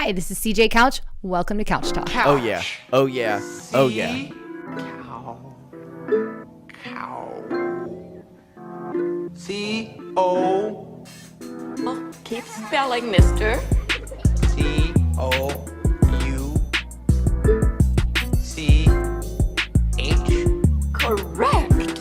Hi, this is CJ Couch. Welcome to Couch Talk. Oh yeah. Oh yeah. Oh yeah. Cow. C-O. Oh, keep spelling, mister. C-O-U-C-H. Correct.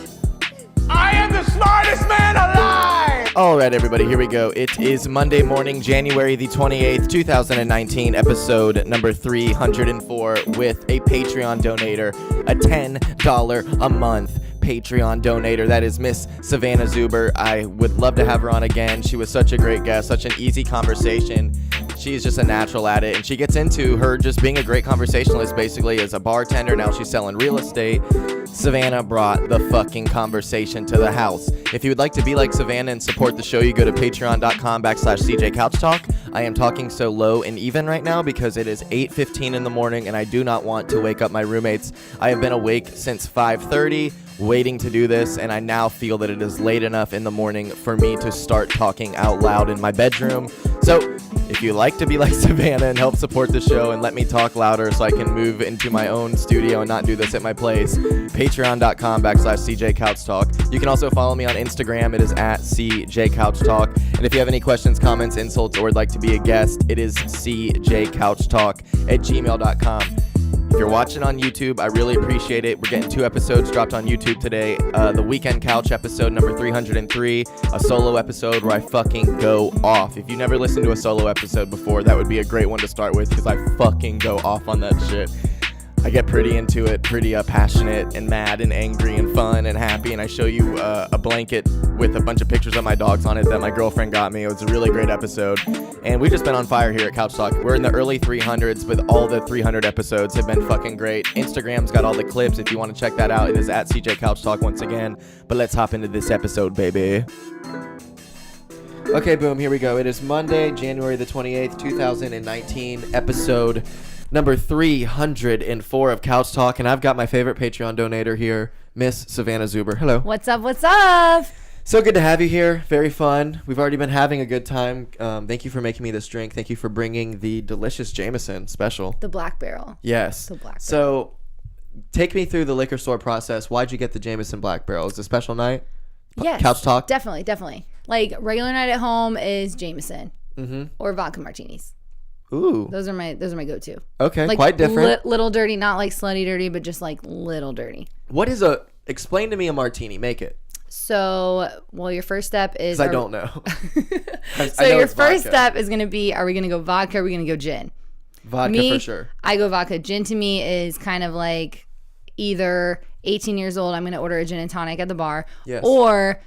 I am the smartest man alive! All right, everybody, here we go. It is Monday morning, January the 28th, 2019, episode number 304 with a Patreon donator, a $10 a month Patreon donator. That is Miss Savannah Zuber. I would love to have her on again. She was such a great guest, such an easy conversation. She's just a natural at it, and she gets into her just being a great conversationalist, basically, as a bartender. Now she's selling real estate. Savannah brought the fucking conversation to the house. If you would like to be like Savannah and support the show, you go to patreon.com/CJCouchTalk. I am talking so low and even right now because it is 8:15 in the morning, and I do not want to wake up my roommates. I have been awake since 5:30. Waiting to do this, and I now feel that it is late enough in the morning for me to start talking out loud in my bedroom. So if you like to be like Savannah and help support the show and let me talk louder so I can move into my own studio and not do this at my place, patreon.com/CJCouchTalk. You can also follow me on Instagram. It is at CJCouchTalk. And if you have any questions, comments, insults, or would like to be a guest, it is CJCouchTalk@gmail.com. If you're watching on YouTube, I really appreciate it. We're getting 2 episodes dropped on YouTube today. The Weekend Couch episode number 303, a solo episode where I fucking go off. If you never listened to a solo episode before, that would be a great one to start with because I fucking go off on that shit. I get pretty into it, pretty passionate and mad and angry and fun and happy, and I show you a blanket with a bunch of pictures of my dogs on it that my girlfriend got me. It was a really great episode, and we've just been on fire here at Couch Talk. We're in the early 300s, but all the 300 episodes have been fucking great. Instagram's got all the clips. If you want to check that out, it is at CJ Couch Talk once again. But let's hop into this episode, baby. Okay, boom, here we go. It is Monday, January the 28th, 2019, episode number 304 of Couch Talk, and I've got my favorite Patreon donator here, Miss Savannah Zuber. Hello. What's up? What's up? So good to have you here. Very fun. We've already been having a good time. Thank you for making me this drink. Thank you for bringing the delicious Jameson special. The Black Barrel. Yes. The Black Barrel. So take me through the liquor store process. Why'd you get the Jameson Black Barrel? Is it a special night? Yes. Couch Talk? Definitely. Like, regular night at home is Jameson. Mm-hmm. Or vodka martinis. Ooh. Those are my go-to. Okay, like, quite different. Little dirty, not like slutty dirty, but just like little dirty. What is explain to me a martini. Make it. So, well, your first step is... Because I don't know. So your first step is going to be, are we going to go vodka or are we going to go gin? Vodka for sure. I go vodka. Gin to me is kind of like either 18 years old, I'm going to order a gin and tonic at the bar, yes, or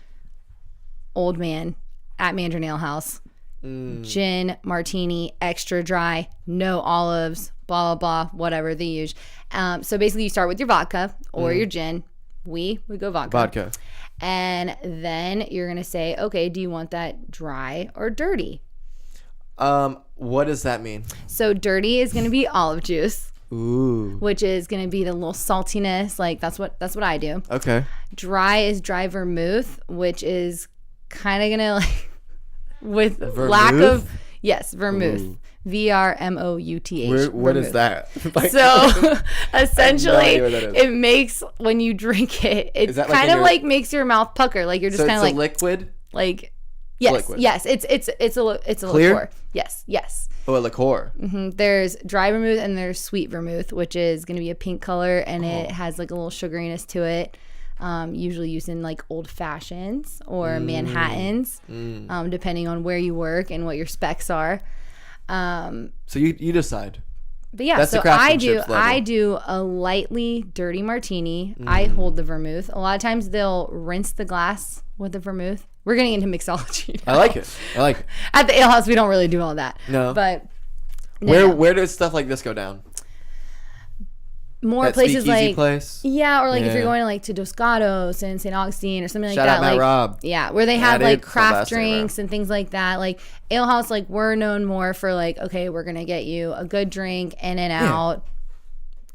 old man at Mandarin Ale House. Gin, martini, extra dry, no olives, blah, blah, blah, whatever they use. So basically you start with your vodka or your gin. We go vodka. And then you're going to say, okay, do you want that dry or dirty? What does that mean? So dirty is going to be olive juice. Ooh. Which is going to be the little saltiness. Like that's what I do. Okay. Dry is dry vermouth, which is kind of going to like... with vermouth? Lack of vermouth. Ooh. VRMOUTH. What is that? So essentially no that it makes, when you drink it, it kind of like makes your mouth pucker, like you're just kind of like liquid, like yes, it's a clear liqueur. Yes. Oh, a liqueur. Mm-hmm. There's dry vermouth and there's sweet vermouth, which is going to be a pink color, and it has like a little sugariness to it. Usually used in like old fashions or Manhattans, depending on where you work and what your specs are. So you decide. But yeah, that's so I do a lightly dirty martini. I hold the vermouth. A lot of times they'll rinse the glass with the vermouth. We're getting into mixology now. I like it. At the ale house, we don't really do all that. No. But where does stuff like this go down? More that places like place? Yeah, or like if you're going like to Dos Gatos and St. Augustine or something like Shout that. out Matt like Rob. Yeah, where they have like craft Sylvester drinks and things like that. Like ale house, like we're known more for like, okay, we're gonna get you a good drink in and out,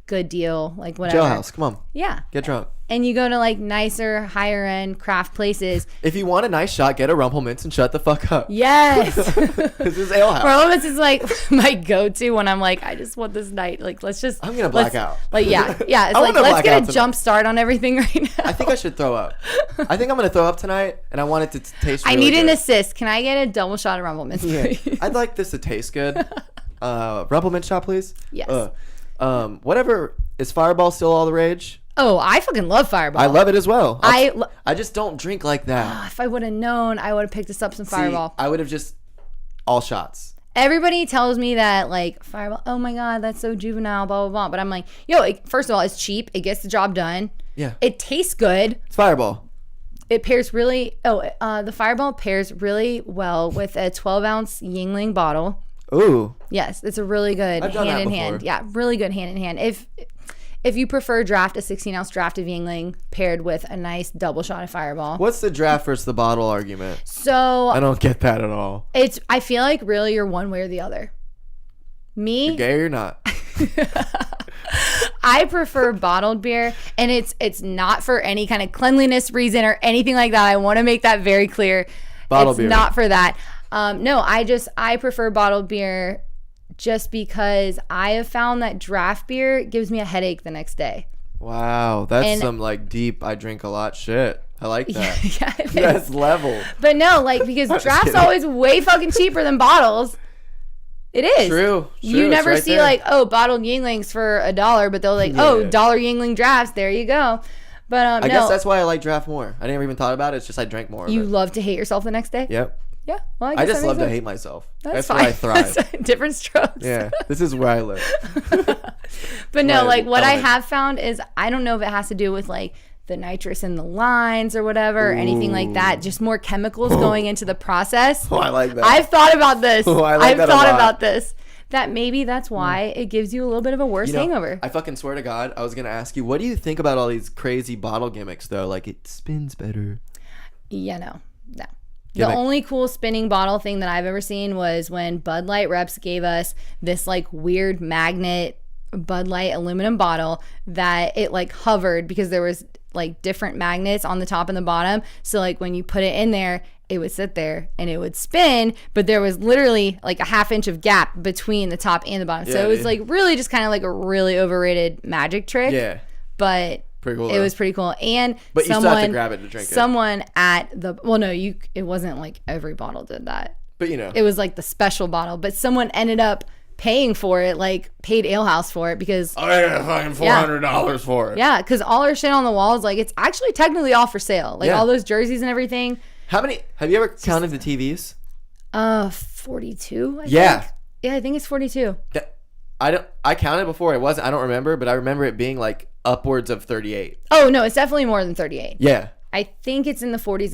good deal, like whatever. Jailhouse, come on, Yeah. get drunk. And you go to like nicer, higher end craft places. If you want a nice shot, get a Rumpelmintz and shut the fuck up. Yes. This is Ale House. Rumpelmintz is like my go-to when I'm like, I just want this night. Like, let's just. I'm gonna black let's- out. Like, yeah. It's I like, wanna let's black get out a tonight. jump start on everything right now. I think I should throw up. I think I'm gonna throw up tonight, and I want it to taste. I Really need an good. assist. Can I get a double shot of Rumpelmintz? Yeah. I'd like this to taste good. Rumpelmintz shot, please. Yes. Whatever. Is Fireball still all the rage? Oh, I fucking love Fireball. I love it as well. I just don't drink like that. if I would have known, I would have picked us up some See, Fireball. I would have just all shots. Everybody tells me that like Fireball, oh my god, that's so juvenile, blah blah blah. But I'm like, yo, first of all, it's cheap. It gets the job done. Yeah. It tastes good. It's Fireball. It pairs really. The Fireball pairs really well with a 12-ounce Yingling bottle. Ooh. Yes, it's a really good I've done that hand in hand. before. Yeah, really good hand in hand. If you prefer draft, a 16-ounce draft of Yingling paired with a nice double shot of Fireball. What's the draft versus the bottle argument? So I don't get that at all. I feel like really you're one way or the other. Me, Gay or not? I prefer bottled beer, and it's not for any kind of cleanliness reason or anything like that. I want to make that very clear. Bottled it's beer. not for that. No, I prefer bottled beer just because I have found that draft beer gives me a headache the next day. Wow, that's And- some like deep. I drink a lot shit. I like that. Yeah, it is. That's level. But no, like because draft's kidding. always way fucking cheaper than bottles. It is. True. You it's never right see there. like, oh, bottled Yinglings for $1, but they'll like, Yeah. oh, $1 Yingling drafts. There you go. But I no, guess that's why I like draft more. I never even thought about it. It's just I drank more. you of it. love to hate yourself the next day. Yep. Yeah. Well, I guess just that love makes to sense. hate myself. That's where fine. I thrive. Different strokes. Yeah. This is where I live. But no, my like what I element. have found is I don't know if it has to do with like the nitrous in the lines or whatever, or anything like that. Just more chemicals going into the process. Oh, I like that. I've thought about this. Oh, I like I've that a thought lot. about this. That maybe that's why it gives you a little bit of a worse You know, hangover. I fucking swear to God, I was gonna ask you, what do you think about all these crazy bottle gimmicks though? Like it spins better. Yeah, no. The Gimmick. only cool spinning bottle thing that I've ever seen was when Bud Light reps gave us this like weird magnet Bud Light aluminum bottle that it like hovered because there was like different magnets on the top and the bottom. So like when you put it in there, it would sit there and it would spin, but there was literally like a half inch of gap between the top and the bottom. So Yeah, it was dude. like really just kind of like a really overrated magic trick. Yeah. But Pretty cool, it though. was pretty cool. And But you still someone, have to grab it to drink it. someone at the it wasn't like every bottle did that. But you know. It was like the special bottle, but someone ended up paying for it, like paid Ale House for it because I got fucking $400 for it. yeah, because all our shit on the walls, like it's actually technically all for sale. Like Yeah. all those jerseys and everything. How many have you ever counted the TVs? 42. Yeah. think. Yeah, I think it's 42. I counted before. It wasn't. I don't remember, but I remember it being like upwards of 38. Oh no, it's definitely more than 38. Yeah. I think it's in the 40s.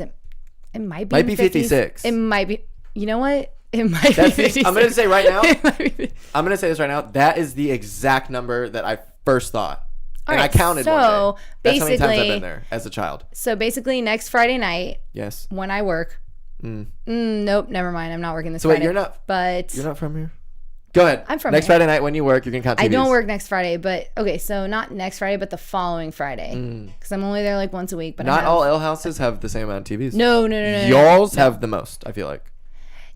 It might be. Might in be the 50s. 56. It might be. You know what? It might That's be. the, 56. I'm gonna say right now. It might be- I'm gonna say this right now. That is the exact number that I first thought, and Alright, I counted one so day. That's how many times I've basically- been there as a child. So basically, next Friday night Yes. when I work. Nope, never mind. I'm not working this So wait, Friday. you're not. But You're not from here. Go ahead. I'm from next here. Friday night when you work. You can count TVs. I don't work next Friday. But okay, so not next Friday, but the following Friday, because I'm only there like once a week. But I Not have, all ale houses have the same amount of TVs. No. Y'all's have the most. I feel like.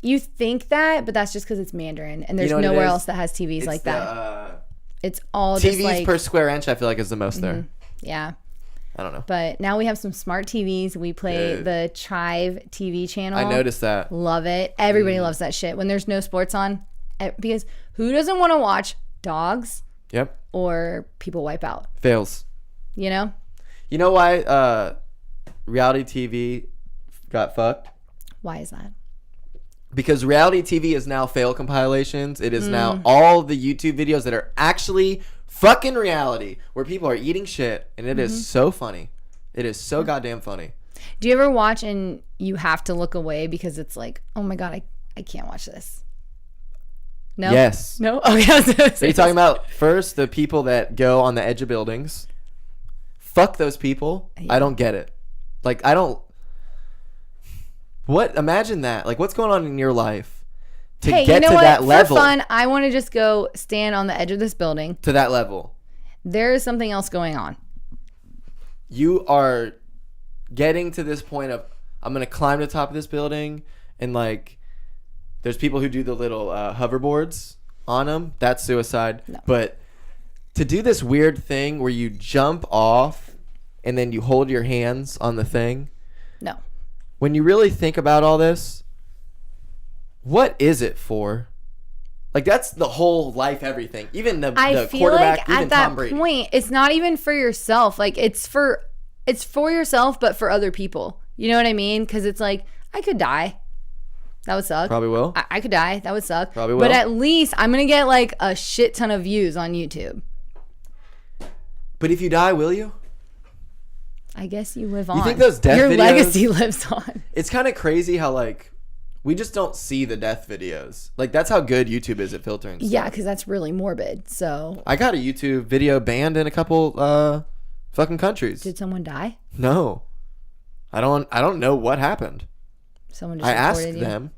You think that, but that's just because it's Mandarin, and there's know what it nowhere is? else that has TVs like the, that. It's all just TVs like per square inch. I feel like is the most there. yeah. I don't know. But now we have some smart TVs. We play Dude. the Chive TV channel. I noticed that. Love it. Everybody loves that shit when there's no sports on, because who doesn't want to watch dogs Yep. or people wipe out? Fails. You know? You know why reality TV got fucked? Why is that? Because reality TV is now fail compilations. It is now all the YouTube videos that are actually fucking reality, where people are eating shit, and it is so funny. It is so goddamn funny. Do you ever watch and you have to look away because it's like, oh my God, I can't watch this? No? Yes. No? Okay. I was gonna Are say you talking about first the people that go on the edge of buildings? Fuck those people. I don't get it. Like, I don't. What? Imagine that. Like, what's going on in your life to hey, get you know to what? that level? For fun, I want to just go stand on the edge of this building. To that level. there is something else going on. You are getting to this point of, I'm going to climb to the top of this building, and like there's people who do the little hoverboards on them. That's suicide. No. But to do this weird thing where you jump off and then you hold your hands on the thing, No. when you really think about all this, what is it for? Like, that's the whole life, everything. Even the I feel quarterback, like even at that Tom Brady. point, it's not even for yourself. Like, it's for yourself, but for other people. You know what I mean? Because it's like, I could die. That would suck. Probably will. I could die. That would suck. Probably will. But at least I'm going to get like a shit ton of views on YouTube. But if you die, will you? I guess you live on. think those death Your videos- legacy lives on. It's kind of crazy how, like, we just don't see the death videos. Like, that's how good YouTube is at filtering stuff. Yeah, because that's really morbid. So, I got a YouTube video banned in a couple fucking countries. did someone die? No. I don't know what happened. Someone just I asked reported you? them.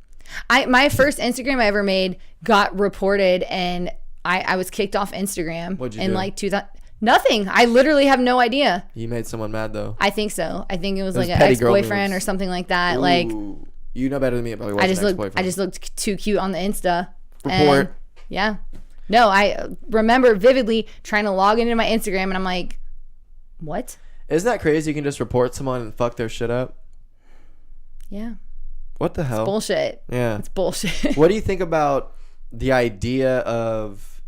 My first Instagram I ever made got reported, and I was kicked off Instagram. What'd you in do? like 2000. Nothing. I literally have no idea. You made someone mad, though. I think so. I think it was like an petty girl ex-boyfriend moves. or something like that. Like, Ooh. You know better than me. It probably I wasn't just looked too cute on the Insta. Report. And, yeah. No, I remember vividly trying to log into my Instagram, and I'm like, what? Isn't that crazy? You can just report someone and fuck their shit up. Yeah. What the hell? Bullshit. Yeah. It's bullshit. What do you think about the idea of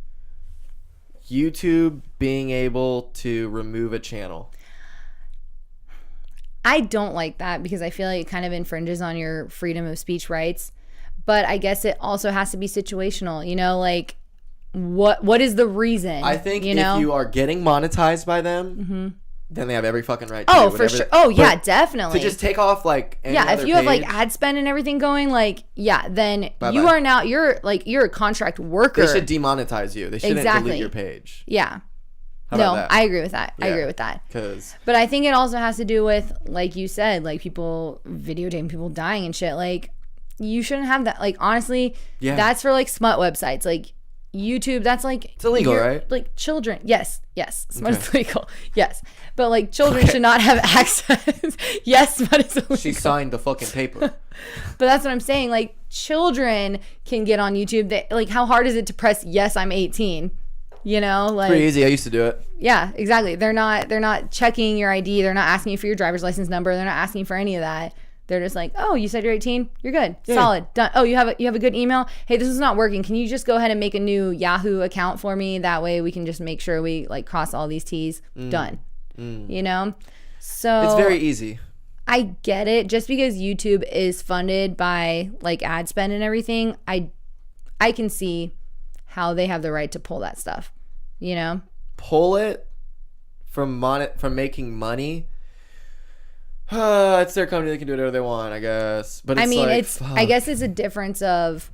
YouTube being able to remove a channel? I don't like that because I feel like it kind of infringes on your freedom of speech rights. But I guess it also has to be situational. You know, like what is the reason? I think you know? if you are getting monetized by them, then they have every fucking right to Oh, do for whatever sure. Oh, yeah, but definitely. To just take off like any Yeah, if other you have like page, ad spend and everything going, like, yeah, then Bye-bye. you are now you're a contract worker. they should demonetize you. They shouldn't Exactly. delete your page. Yeah. How No, about that? I agree with that. I Yeah. agree with that. Because But I think it also has to do with, like you said, like people videotaping people dying and shit. Like, you shouldn't have that. Like, honestly, Yeah. that's for like smut websites. Like YouTube, that's like It's illegal, you're- right? Like children. Yes. Smut is Okay. legal. Yes. But like children should not have access. Yes, smut is illegal. she signed the fucking paper. But that's what I'm saying. Like, children can get on YouTube. Like, how hard is it to press yes, I'm 18? You know, like, Pretty easy. I used to do it. yeah, exactly. They're not checking your ID. They're not asking you for your driver's license number. They're not asking you for any of that. They're just like, oh, you said you're 18. You're good. Yeah. Solid. Done. Oh, you have a good email. Hey, this is not working. Can you just go ahead and make a new Yahoo account for me? That way we can just make sure we like cross all these T's. Done. You know. So It's very easy. I get it. Just because YouTube is funded by like ad spend and everything, I can see how they have the right to pull that stuff. You know? Pull it from making money. It's their company. They can do whatever they want, I guess. But it's I mean, like, I guess it's a difference of,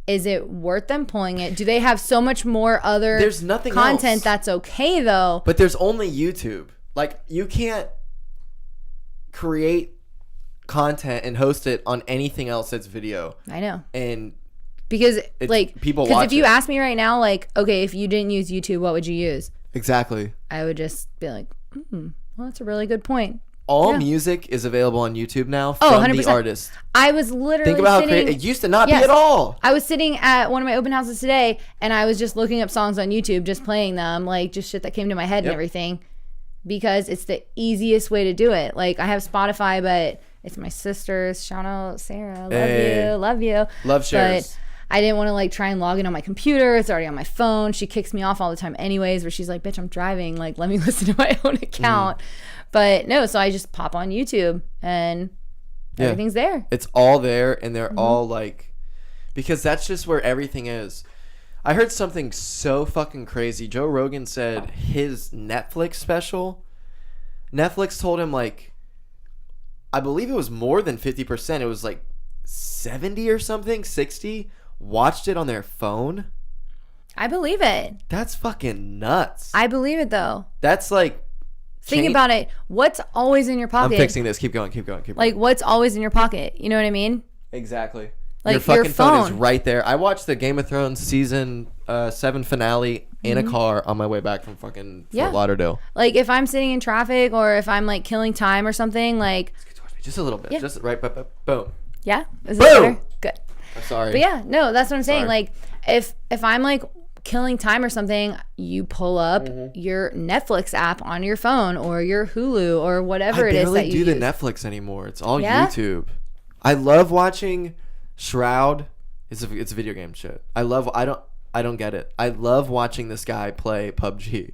is it worth them pulling it? Do they have so much more other There's nothing content else. that's okay though? But there's only YouTube. Like, you can't create content and host it on anything else that's video. I know. And Because like people because watch if you it. ask me right now, like, okay, if you didn't use YouTube, what would you use? exactly. I would just be like, well, that's a really good point. All Yeah. music is available on YouTube now Oh, from 100%. the artist. I was literally Think about how sitting, it used to not Yes. be at all. I was sitting at one of my open houses today, and I was just looking up songs on YouTube, just playing them, like just shit that came to my head and Yep. everything, because it's the easiest way to do it. Like, I have Spotify, but it's my sister's. Shout out Sarah, Hey. love you. Love shares. But I didn't want to like try and log in on my computer. It's already on my phone. She kicks me off all the time, anyways. Where she's like, "Bitch, I'm driving. Like, let me listen to my own account." But no, so I just pop on YouTube and Yeah. everything's there. It's all there, and they're all like, because that's just where everything is. I heard something so fucking crazy. Joe Rogan said his Netflix special, Netflix told him, like, I believe it was more than 50%. It was like 70 or something, 60, watched it on their phone. I believe it. That's fucking nuts. I believe it though. That's like, Think change- about it. What's always in your I'm pocket? fixing this. Keep going. Like, what's always in your pocket? You know what I mean? Exactly. Like your fucking phone is phone. right there. I watched the Game of Thrones season 7 finale in a car on my way back from fucking Yeah. Fort Lauderdale. Like if I'm sitting in traffic or if I'm like killing time or something, like Just a little bit. Yeah. Just right. Boom. yeah, is Boom! it better? Good. I'm sorry. But yeah, no, that's what I'm saying. Sorry. Like if I'm like killing time or something, you pull up Mm-hmm. your Netflix app on your phone or your Hulu or I whatever it is barely that you do use. the Netflix anymore. It's all Yeah? YouTube. I love watching Shroud. It's a video game shit. I don't get it. I love watching this guy play PUBG.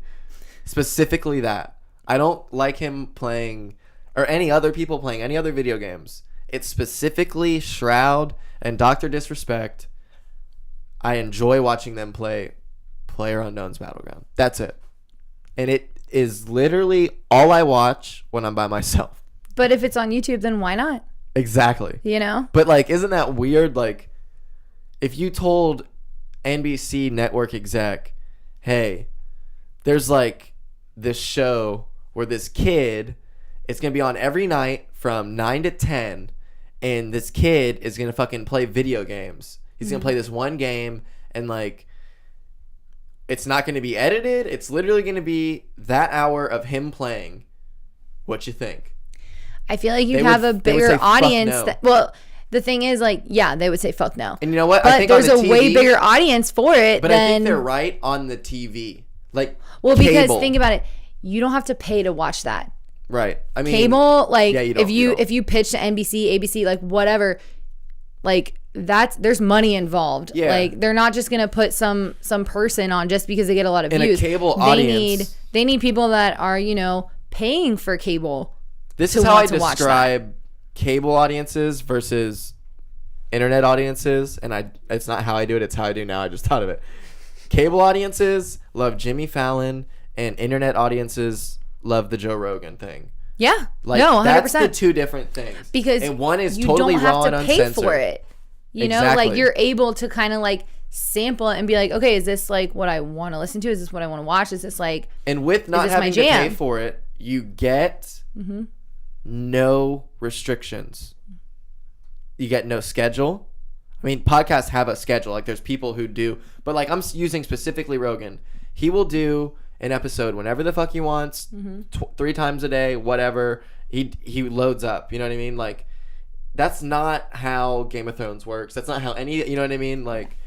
Specifically that. I don't like him playing or any other people playing any other video games. It's specifically Shroud and Dr. Disrespect. I enjoy watching them play PlayerUnknown's Battleground. That's it. And it is literally all I watch when I'm by myself. But if it's on YouTube, then why not? Exactly. You know? But like, isn't that weird? Like, if you told NBC network exec, hey, there's like this show where this kid, it's going to be on every night from 9 to 10, and this kid is going to fucking play video games. He's going to play this one game, and like, it's not going to be edited. It's literally going to be that hour of him playing. What you think? I feel like you'd They have would- a they would bigger say, "Fuck audience. no." Well, the thing is, like, yeah, they would say fuck no. And you know what? But I think there's on a the way TV bigger audience for it But than. I think they're right on the TV. Like, well, because cable. think about it. You don't have to pay to watch that. Right. I mean, Cable, like, yeah, you don't- if you don't. if you pitch to NBC, ABC, like, whatever, like, there's money involved. Yeah. Like, they're not just gonna put some person on just because they get a lot of In a views. cable they audience- they need people that are, you know, paying for cable. this to is how I want to watch that. describe cable audiences versus internet audiences. And it's not how I do it. It's how I do now. I just thought of it. Cable audiences love Jimmy Fallon, and internet audiences love the Joe Rogan thing. Yeah. Like, no, 100%. that's the two different things. Because and one is you totally don't have raw to and pay uncensored. for it. You know, Exactly. like you're able to kind of like sample it and be like, okay, is this like what I want to listen to? Is this what I want to watch? Is this like, And with not this my having to pay jam? Mm-hmm. for it, you get no restrictions. You get no schedule. I mean, podcasts have a schedule. Like, there's people who do, but like, I'm using specifically Rogan. He will do an episode whenever the fuck he wants, 3 times a day, whatever. He loads up. You know what I mean? Like, that's not how Game of Thrones works. That's not how any. You know what I mean? Like,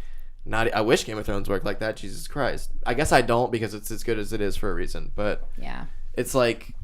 not. I wish Game of Thrones worked like that. Jesus Christ. I guess I don't, because it's as good as it is for a reason. But yeah, it's like,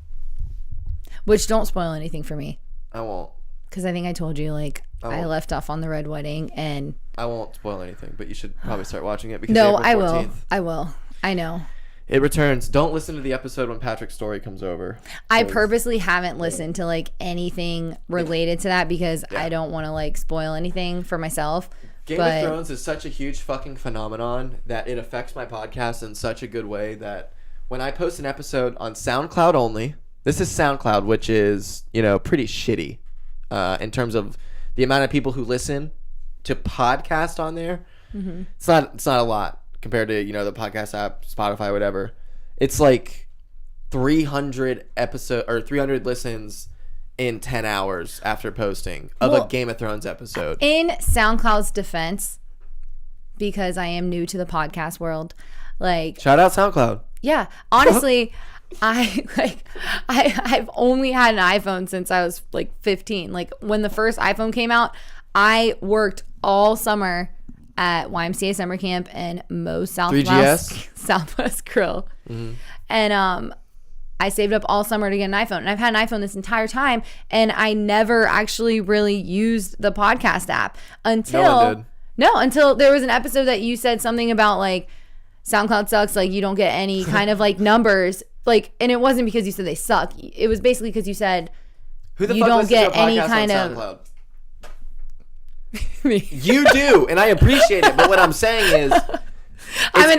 which don't spoil anything for me. I won't. Because I think I told you, like, I won't. left off on the Red Wedding and I won't spoil anything, but you should probably start watching it because no, April I will. 14th, I will. I know. It returns. Don't listen to the episode when Patrick's story comes over. I purposely haven't listened to like anything related to that because I don't want to like spoil anything for myself. Game but of Thrones is such a huge fucking phenomenon that it affects my podcast in such a good way that when I post an episode on SoundCloud only, this is SoundCloud, which is, you know, pretty shitty in terms of the amount of people who listen to podcast on there. Mm-hmm. It's not a lot compared to, you know, the podcast app, Spotify, whatever. It's like 300 listens in 10 hours after posting of Well, a Game of Thrones episode. in SoundCloud's defense, because I am new to the podcast world, like, Shout out SoundCloud. yeah, honestly, I've only had an iPhone since I was like 15. Like when the first iPhone came out, I worked all summer at YMCA summer camp and Moe's 3GS? Southwest Grill. And I saved up all summer to get an iPhone. And I've had an iPhone this entire time, and I never actually really used the podcast app until No one did. until there was an episode that you said something about like SoundCloud sucks, like you don't get any kind of like numbers, like, and it wasn't because you said they suck. It was basically because you said Who the you fuck don't listens to get a any podcast kind on of SoundCloud? You do, and I appreciate it. But what I'm saying is, I'm an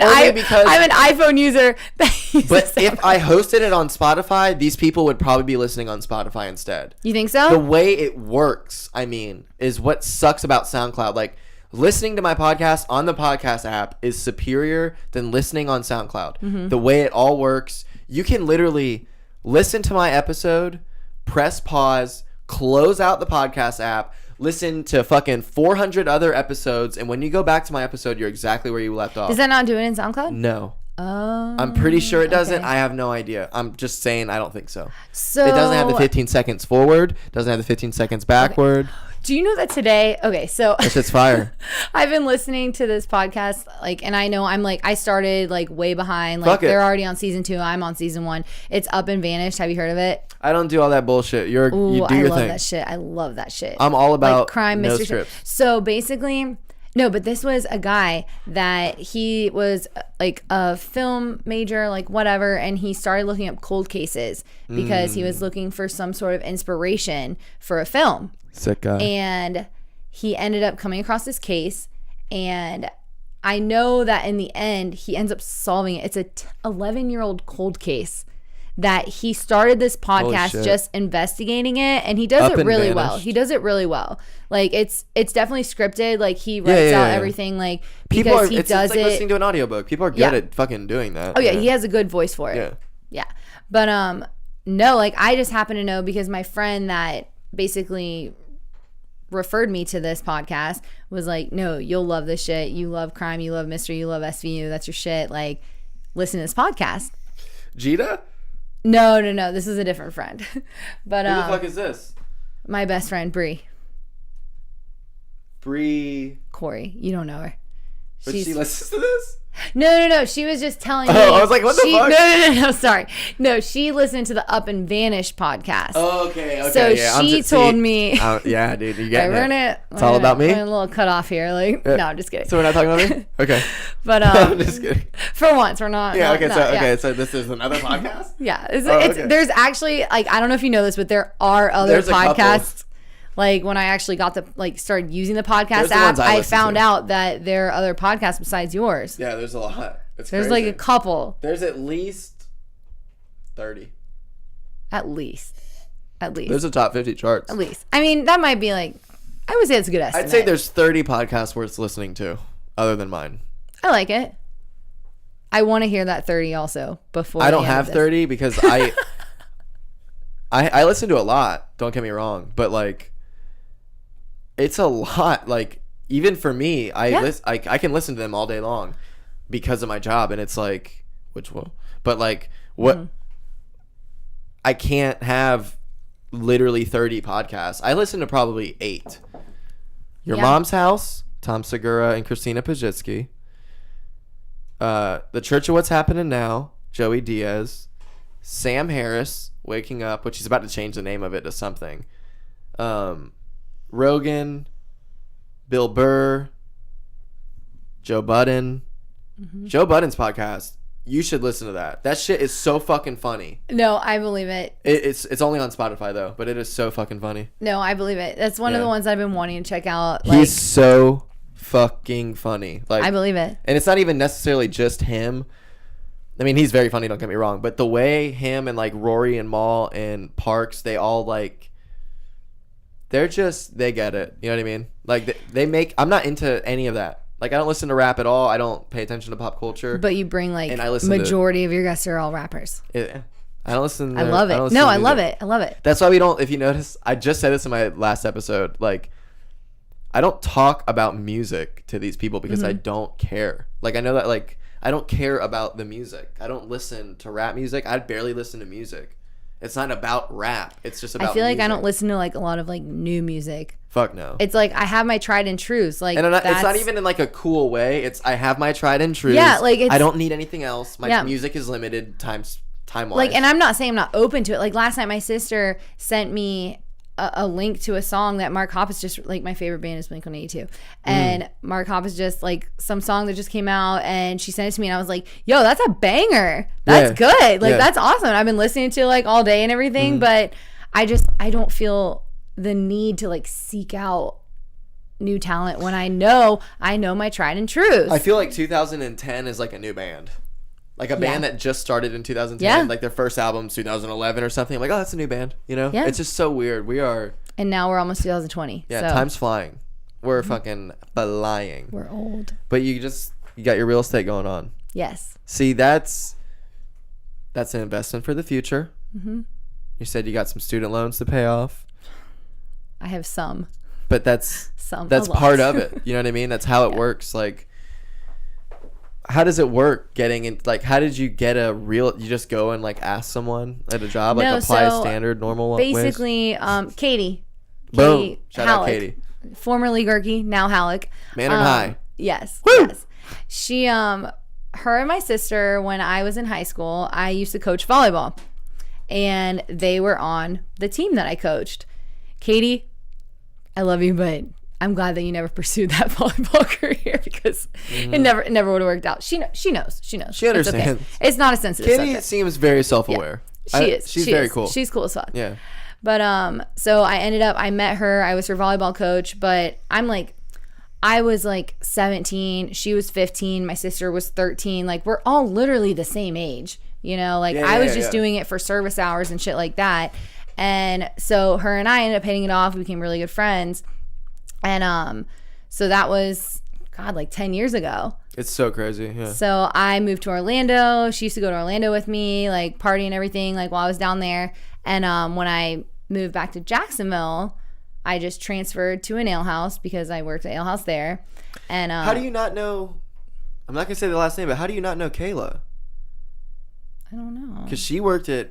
iPhone user. That uses But if I hosted it on Spotify, these people would probably be listening on Spotify instead. you think The so? way it works, I mean, is what sucks about SoundCloud. Like, listening to my podcast on the podcast app is superior than listening on SoundCloud. The way it all works, you can literally listen to my episode, press pause, close out the podcast app, listen to fucking 400 other episodes, and when you go back to my episode, you're exactly where you left off. Does that not do it in SoundCloud? No. Oh. I'm pretty sure it doesn't. okay. I have no idea. I'm just saying I don't think so. So It doesn't have the 15 seconds forward. Doesn't have the 15 seconds backward. Do you know that today? Okay, so That shit's fire. I've been listening to this podcast, like, and I know I'm like, I started like way behind. Like, Fuck it. they're already on season 2. I'm on season 1. It's Up and Vanished. Have you heard of it? I don't do all that bullshit. You do I your love thing. that shit. I love that shit. I'm all about like crime no mystery. scripts. So basically, no, but this was a guy that he was like a film major, like whatever, and he started looking up cold cases because he was looking for some sort of inspiration for a film. Sick guy. And he ended up coming across this case, and I know that in the end he ends up solving it. It's a 11-year-old cold case that he started this podcast shit. just investigating it, and he does Up it and really well. Vanished. He does it really well. Like it's definitely scripted. Like he writes out yeah. everything like People because are, he it's does like it. listening to an audiobook. People are good Yeah. at fucking doing that. Oh yeah, he has a good voice for it. Yeah. Yeah. But no, like I just happen to know because my friend that basically referred me to this podcast was like, "No, you'll love this shit. You love crime, you love mystery, you love SVU. That's your shit. Like listen to this podcast." Jita? No, this is a different friend. But Who the fuck is this? my best friend Bree Bree. Corey. You don't know her. But she listens to this? No. She was just telling me. Oh, I was like, what the fuck? No. Sorry. No, she listened to the Up and Vanish podcast. Oh, okay. So yeah. she told me. Yeah, dude. You Okay, get it. It's all about me? We're in a little cut off here. Like, no, I'm just kidding. So we're not talking about me? Okay. But I'm just kidding. for once, we're not. Yeah, not- okay. not- So, yeah. so this is another podcast? Yeah, it's okay. there's actually like I don't know if you know this, but there are other There's a couple. podcasts. Like when I actually got the started using the podcast There's the app, ones I I listen found to. out that there are other podcasts besides yours. Yeah, there's a lot. It's There's crazy. like a couple, There's at least 30. at least. There's a top 50 charts. At least. I mean, that might be like, I would say it's a good estimate. I'd say there's 30 podcasts worth listening to, other than mine. I like it. I want to hear that 30 also before. I don't the end have of this. 30 because I listen to a lot. Don't get me wrong, but like, it's a lot. Like even for me, I can listen to them all day long because of my job, and it's like but like what I can't have literally 30 podcasts. I listen to probably 8. Your Yeah. Mom's House, Tom Segura and Christina Pajitsky. The Church of What's Happening Now, Joey Diaz. Sam Harris, Waking Up, which he's about to change the name of it to something. Rogan, Bill Burr, Joe Budden. Joe Budden's podcast. You should listen to that. That shit is so fucking funny. No, I believe it. It's only on Spotify though, but it is so fucking funny. No, I believe it. That's one of Yeah. the ones I've been wanting to check out. Like, He's so fucking funny. Like I believe it. and it's not even necessarily just him. I mean, he's very funny, don't get me wrong, but the way him and like Rory and Mal and Parks, they all like they get it. You know what I mean? Like they make I'm not into any of that. Like I don't listen to rap at all. I don't pay attention to pop culture. But you bring like And I listen to- majority of your guests are all rappers. I don't listen to I love it. don't listen No, to I love music. it. I love it. That's why we don't, if you notice, I just said this in my last episode, like I don't talk about music to these people because I don't care. Like I know that like I don't care about the music. I don't listen to rap music. I barely listen to music. It's not about rap. It's just about I feel like I music. don't listen to like a lot of like new music. Fuck no. It's like I have my tried and trues. Like And it's not that's- even in like a cool way. It's I have my tried and true. Yeah, like, it's- I don't need anything else. My Yeah. music is limited time wise. like, and I'm not saying I'm not open to it. Like last night, my sister sent me a link to a song that Mark Hoppus just like my favorite band is Blink-182, and Mark Hoppus just like some song that just came out, and she sent it to me, and I was like, "Yo, that's a banger. That's Yeah. good. Like Yeah. that's awesome." I've been listening to it, like all day and everything, but I don't feel the need to like seek out new talent when I know my tried and trues. I feel like 2010 is like a new band. Like a band that just started in 2010. Yeah. Like their first album's 2011 or something. I'm like, oh, that's a new band. You know? Yeah. It's just so weird. We are, and now we're almost 2020. yeah, so Mm-hmm. time's flying. We're fucking flying. we're old. But you got your real estate going on. Yes. See, that's an investment for the future. Mm-hmm. You said you got some student loans to pay off. I have some. But that's A lot. part of it. You know what I mean? That's how it works. Like, how does it work getting in? Like, how did you get a real? You just go and like ask someone at a job, like No, apply so a standard normal ways? Basically, Katie. Boom. Shout out Halleck, Katie. formerly Gerke, now Halleck. Mandarin High. Yes. Woo! Yes. She, her and my sister, when I was in high school, I used to coach volleyball, and they were on the team that I coached. Katie, I love you, but I'm glad that you never pursued that volleyball career because it never would have worked out. She knows. She She understands. It's, okay. It's not a sensitive Kitty subject. seems very self-aware. She is. She's She very is. cool. She's cool as fuck. Yeah. But so I met her. I was her volleyball coach, but I was like 17, she was 15, my sister was 13. Like, we're all literally the same age, you know? Like, I was just doing it for service hours and shit like that. And so her and I ended up hitting it off. We became really good friends. And so that was, God, like 10 years ago. It's so crazy. Yeah. So I moved to Orlando. She used to go to Orlando with me, like party and everything, like while I was down there. And when I moved back to Jacksonville, I just transferred to an ale house because I worked at ale house there. And how do you not know? I'm not gonna say the last name, but how do you not know Kayla? I don't know. Because she worked at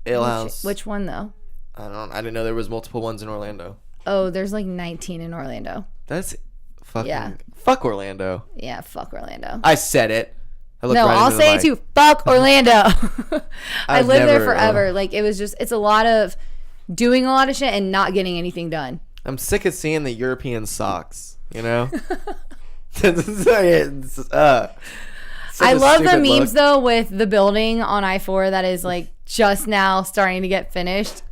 ale house. Which one though? I didn't know there was multiple ones in Orlando. Oh, there's like 19 in Orlando. That's fucking Yeah. Fuck Orlando. Yeah, fuck Orlando. I said it. I looked No, right I'll into the say it mic. too. Fuck Orlando. I I've lived there never, forever. Like, it was just, it's a lot of doing a lot of shit and not getting anything done. I'm sick of seeing the European socks. You know. I love the memes though with the building on I-4 that is like just now starting to get finished,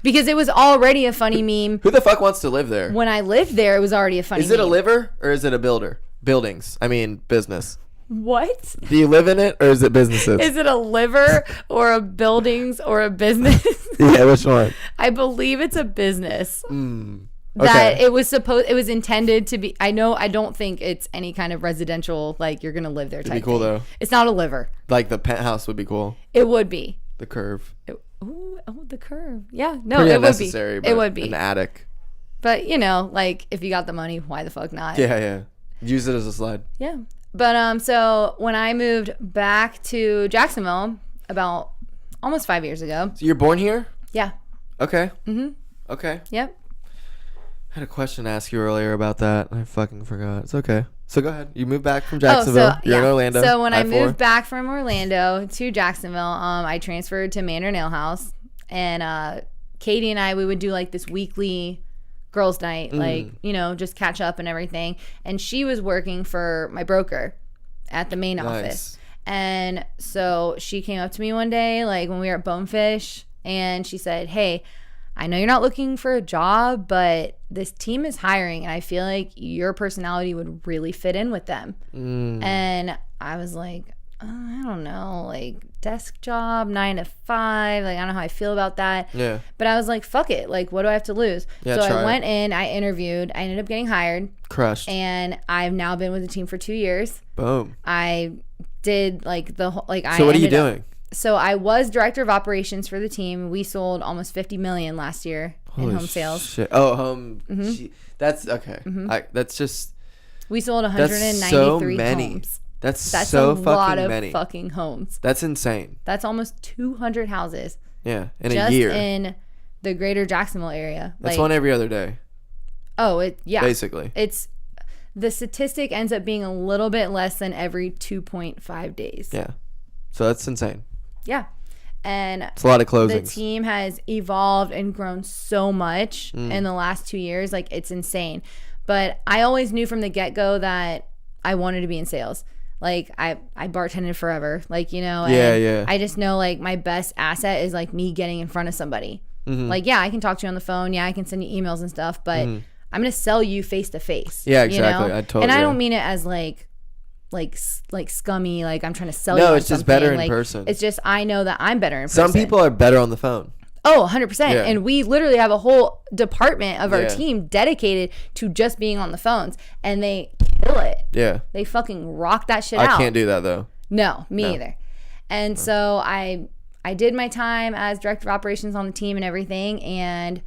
because it was already a funny meme. Who the fuck wants to live there? When I lived there, it was already a funny Is it meme. a liver or is it a builder? Buildings. I mean, business. What? Do you live in it or is it businesses? Is it a liver or a buildings or a business? Yeah, which one? I believe it's a business. Okay. That it was intended to be. I don't think it's any kind of residential, like you're gonna live there type be cool, thing. though. It's not a liver. Like the penthouse would be cool. It would be. The curve. The curve. Yeah, no, Pretty it unnecessary, would be. but It would be. an attic. But you know, like if you got the money, why the fuck not? Yeah. Use it as a slide. Yeah. But so when I moved back to Jacksonville about almost 5 years ago. So you're born here? Yeah. Okay. Okay. Yep. I had a question to ask you earlier about that. I fucking forgot. It's okay. So go ahead. You moved back from Jacksonville. You're in Orlando. So when I I-4. moved back from Orlando to Jacksonville, I transferred to Mandarin Ale House, and Katie and we would do like this weekly girls' night, like, you know, just catch up and everything. And she was working for my broker at the main office. And so she came up to me one day, like when we were at Bonefish, and she said, "Hey, I know you're not looking for a job, but this team is hiring, and I feel like your personality would really fit in with them." And I was like, I don't know, like desk job, 9 to 5. Like, I don't know how I feel about that. Yeah. But I was like, fuck it. Like, what do I have to lose? Yeah, so try I it. went in, I interviewed, I ended up getting hired, Crushed. and I've now been with the team for 2 years. Boom. I did like the whole, like, So what are you doing? So I was director of operations for the team. We sold almost 50 million last year in home sales. Shit. Oh, home. That's okay. That's just. We sold That's 193 so many. homes. That's a so fucking lot of many. fucking homes. That's insane. That's almost 200 houses Yeah, in just a year. in the greater Jacksonville area. That's like, one every other day, yeah. basically. It's the statistic ends up being a little bit less than every 2.5 days. Yeah. So that's insane. Yeah. And It's a lot of the closings. team has evolved and grown so much in the last 2 years. Like, it's insane. But I always knew from the get-go that I wanted to be in sales. Like, I bartended forever. Like, you know, and Yeah. I just know, like, my best asset is, like, me getting in front of somebody. Like, yeah, I can talk to you on the phone. Yeah, I can send you emails and stuff. But I'm going to sell you face-to-face. Yeah, you know? exactly. I totally And I agree. don't mean it as, like scummy, like I'm trying to sell No, you on it's just something. better in Like, person. It's just I know that I'm better in person. Some people are better on the phone. Oh, 100%. Yeah. And we literally have a whole department of our Yeah. team dedicated to just being on the phones, and they kill it. Yeah. They fucking rock that shit I out. can't do that though. No, me either. And so I did my time as director of operations on the team and everything, and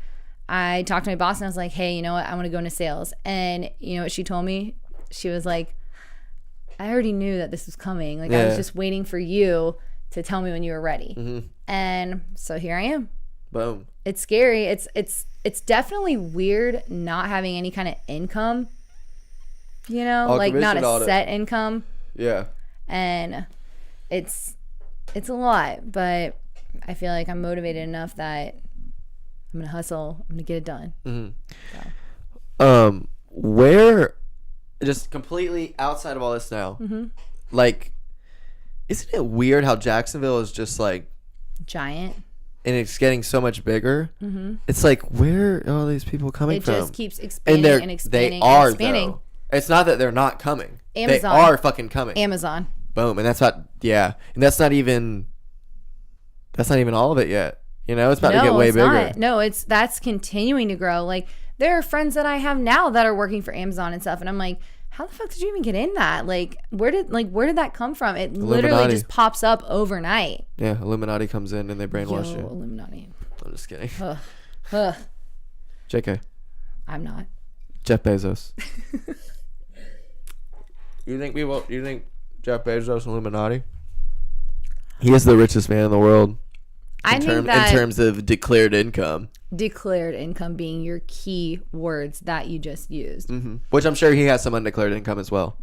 I talked to my boss and I was like, hey, you know what? I want to go into sales. And you know what she told me? She was like, I already knew that this was coming. Like, I was just waiting for you to tell me when you were ready. And so here I am. Boom. It's scary. It's definitely weird not having any kind of income, you know, All like not commission a set income. Yeah. And it's a lot, but I feel like I'm motivated enough that I'm going to hustle. I'm going to get it done. Where, just completely outside of all this now, like, isn't it weird how Jacksonville is just like Giant. and it's getting so much bigger? It's like, where are all these people coming It from? just keeps expanding and expanding they are, and expanding. though. It's not that they're not coming. Amazon. They are fucking coming. Amazon. Boom. And that's not, and that's not even all of it yet. You know, it's about to get way bigger. Not. No, that's continuing to grow. Like, there are friends that I have now that are working for Amazon and stuff, and I'm like, how the fuck did you even get in that? Like, where did that come from? It literally Illuminati. just pops up overnight. Yeah, Illuminati comes in and they brainwash you. Illuminati. I'm just kidding. Ugh. JK. I'm not. Jeff Bezos. You think Jeff Bezos Illuminati? He is the richest man in the world. I think that in terms of declared income. Declared income being your key words that you just used. Which I'm sure he has some undeclared income as well.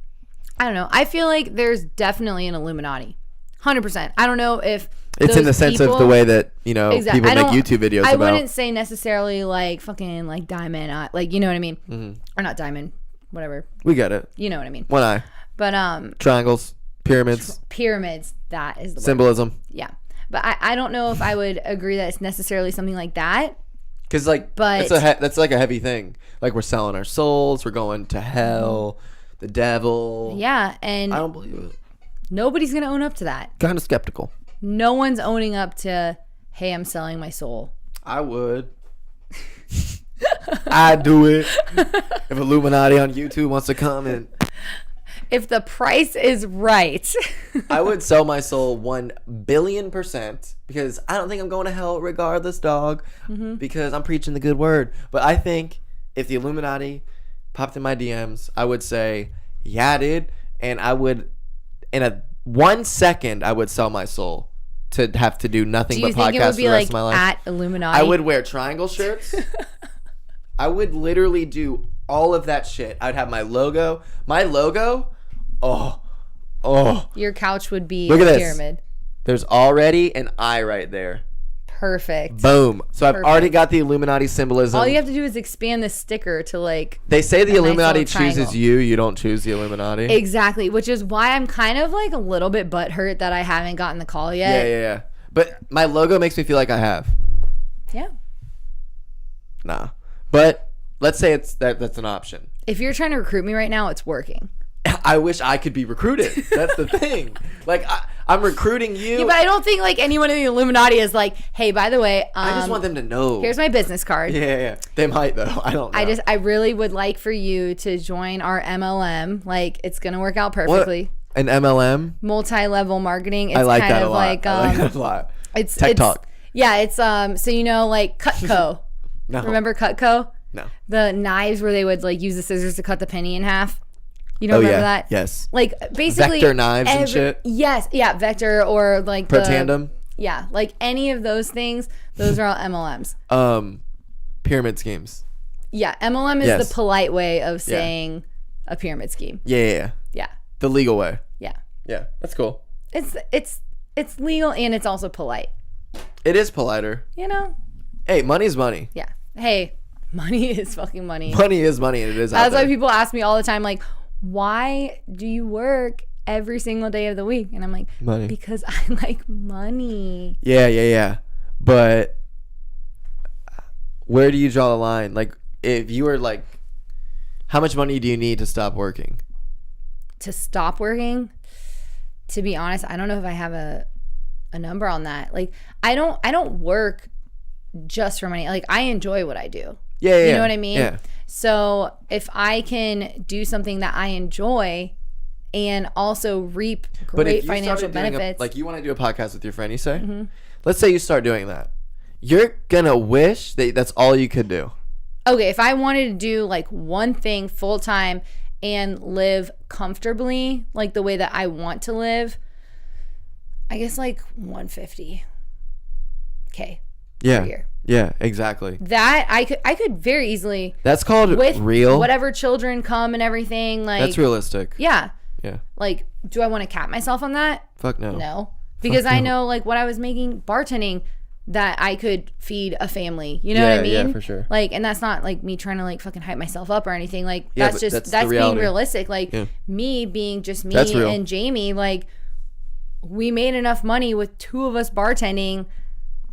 I don't know. I feel like there's definitely an Illuminati. 100%. I don't know if It's in the sense of the way that, people I make don't- YouTube videos I about. wouldn't say necessarily like fucking like diamond, like, you know what I mean? Or not diamond, whatever. We get it. You know what I mean? One eye. But Triangles. Pyramids. pyramids, that is the word. Symbolism. Yeah. But I don't know if I would agree that it's necessarily something like that. Because, like, But- that's like a heavy thing. Like, we're selling our souls. We're going to hell. The devil. Yeah. And I don't believe it. nobody's going to own up to that. Kind of skeptical. No one's owning up to, hey, I'm selling my soul. I would. I'd do it. If Illuminati on YouTube wants to come and If the price is right. I would sell my soul 1,000,000,000% because I don't think I'm going to hell regardless, dog. Because I'm preaching the good word. But I think if the Illuminati popped in my DMs, I would say, yeah, dude. And I would, in 1 second, I would sell my soul to have to do nothing Do you but think it podcasts would for be the rest like of my life. at Illuminati? I would wear triangle shirts. I would literally do all of that shit. I'd have my logo. My logo, Your couch would be Look a at this. pyramid. there's already an eye right there. Perfect. Boom. So I've Perfect. already got the Illuminati symbolism. All you have to do is expand the sticker to like They say the a nice Illuminati little triangle. chooses you. You don't choose the Illuminati. Exactly, which is why I'm kind of like a little bit butthurt that I haven't gotten the call yet. Yeah. But my logo makes me feel like I have. Yeah. Nah. But let's say that's an option. If you're trying to recruit me right now, it's working. I wish I could be recruited. That's the thing. Like I'm recruiting you. Yeah, but I don't think like anyone in the Illuminati is like, hey, by the way, I just want them to know. here's my business card. Yeah. They might though. I don't know. I really would like for you to join our MLM. Like, it's gonna work out perfectly. An MLM. Multi-level marketing. It's I like kind that a of lot. like I like that a lot. it's Tech it's, Talk. Yeah, it's so you know like Cutco. No. Remember Cutco? No. The knives where they would like use the scissors to cut the penny in half. You don't remember that? Yes. Like basically Vector knives and shit? Yes, yeah, Vector or like Pro the tandem. Yeah, like any of those things. Those are all MLMs. Pyramid schemes. Yeah, MLM is Yes. the polite way of saying a pyramid scheme. Yeah. Yeah, The legal way. yeah. Yeah. That's cool. It's legal and it's also polite. It is politer. You know? Hey, money's money. Yeah. Hey, money is fucking money. Money is money, and it is out That's why there. people ask me all the time, like, why do you work every single day of the week? And I'm like, Money. because I like money. Yeah. But where do you draw the line? Like, if you were like, how much money do you need to stop working? To stop working, to be honest, I don't know if I have a number on that. Like, I don't work just for money. Like, I enjoy what I do. Yeah. You know what I mean? Yeah. So if I can do something that I enjoy and also reap But great if you financial started doing benefits, like you want to do a podcast with your friend, you say, let's say you start doing that, you're gonna wish that that's all you could do. okay, if I wanted to do like one thing full time and live comfortably, like the way that I want to live, I guess like 150K per Yeah. year. Yeah, exactly. That I could very easily, That's called with real. whatever children come and everything, like That's realistic. yeah. Yeah. Like, do I want to cap myself on that? Fuck no. No. Because I know like what I was making bartending, that I could feed a family. You know what I mean? Yeah, for sure. Like, and that's not like me trying to like fucking hype myself up or anything. Like, Yeah, that's but just, that's the being reality. realistic. Like, Yeah. me being just me That's real. and Jamie, like, we made enough money with two of us bartending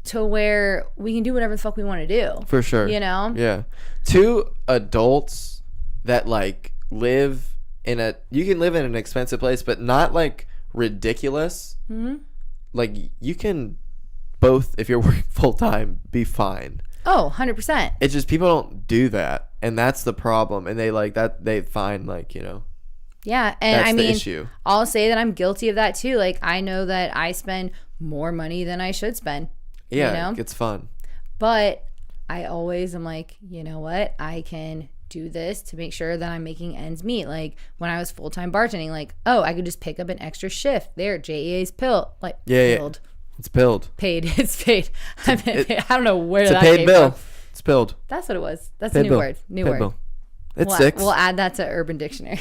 to where we can do whatever the fuck we want to do. For sure. You know? Yeah. Two adults that like live you can live in an expensive place, but not like ridiculous. Mm-hmm. Like you can both, if you're working full time, be fine. Oh, 100%. It's just people don't do that, and that's the problem. And they like that they find like, you know, Yeah. And that's I the mean, issue. I'll say that I'm guilty of that too. Like, I know that I spend more money than I should spend. Yeah, You know? it's fun. But I always am like, you know what? I can do this to make sure that I'm making ends meet. Like when I was full-time bartending, like, oh, I could just pick up an extra shift there. JEA's pill. Like, Yeah, pilled. It's billed. Paid. It's paid. I don't know where It's a that paid came bill. from. It's billed. That's what it was. That's Paid a new bill. word. New Paid word. bill. It's 6. We'll add that to Urban Dictionary.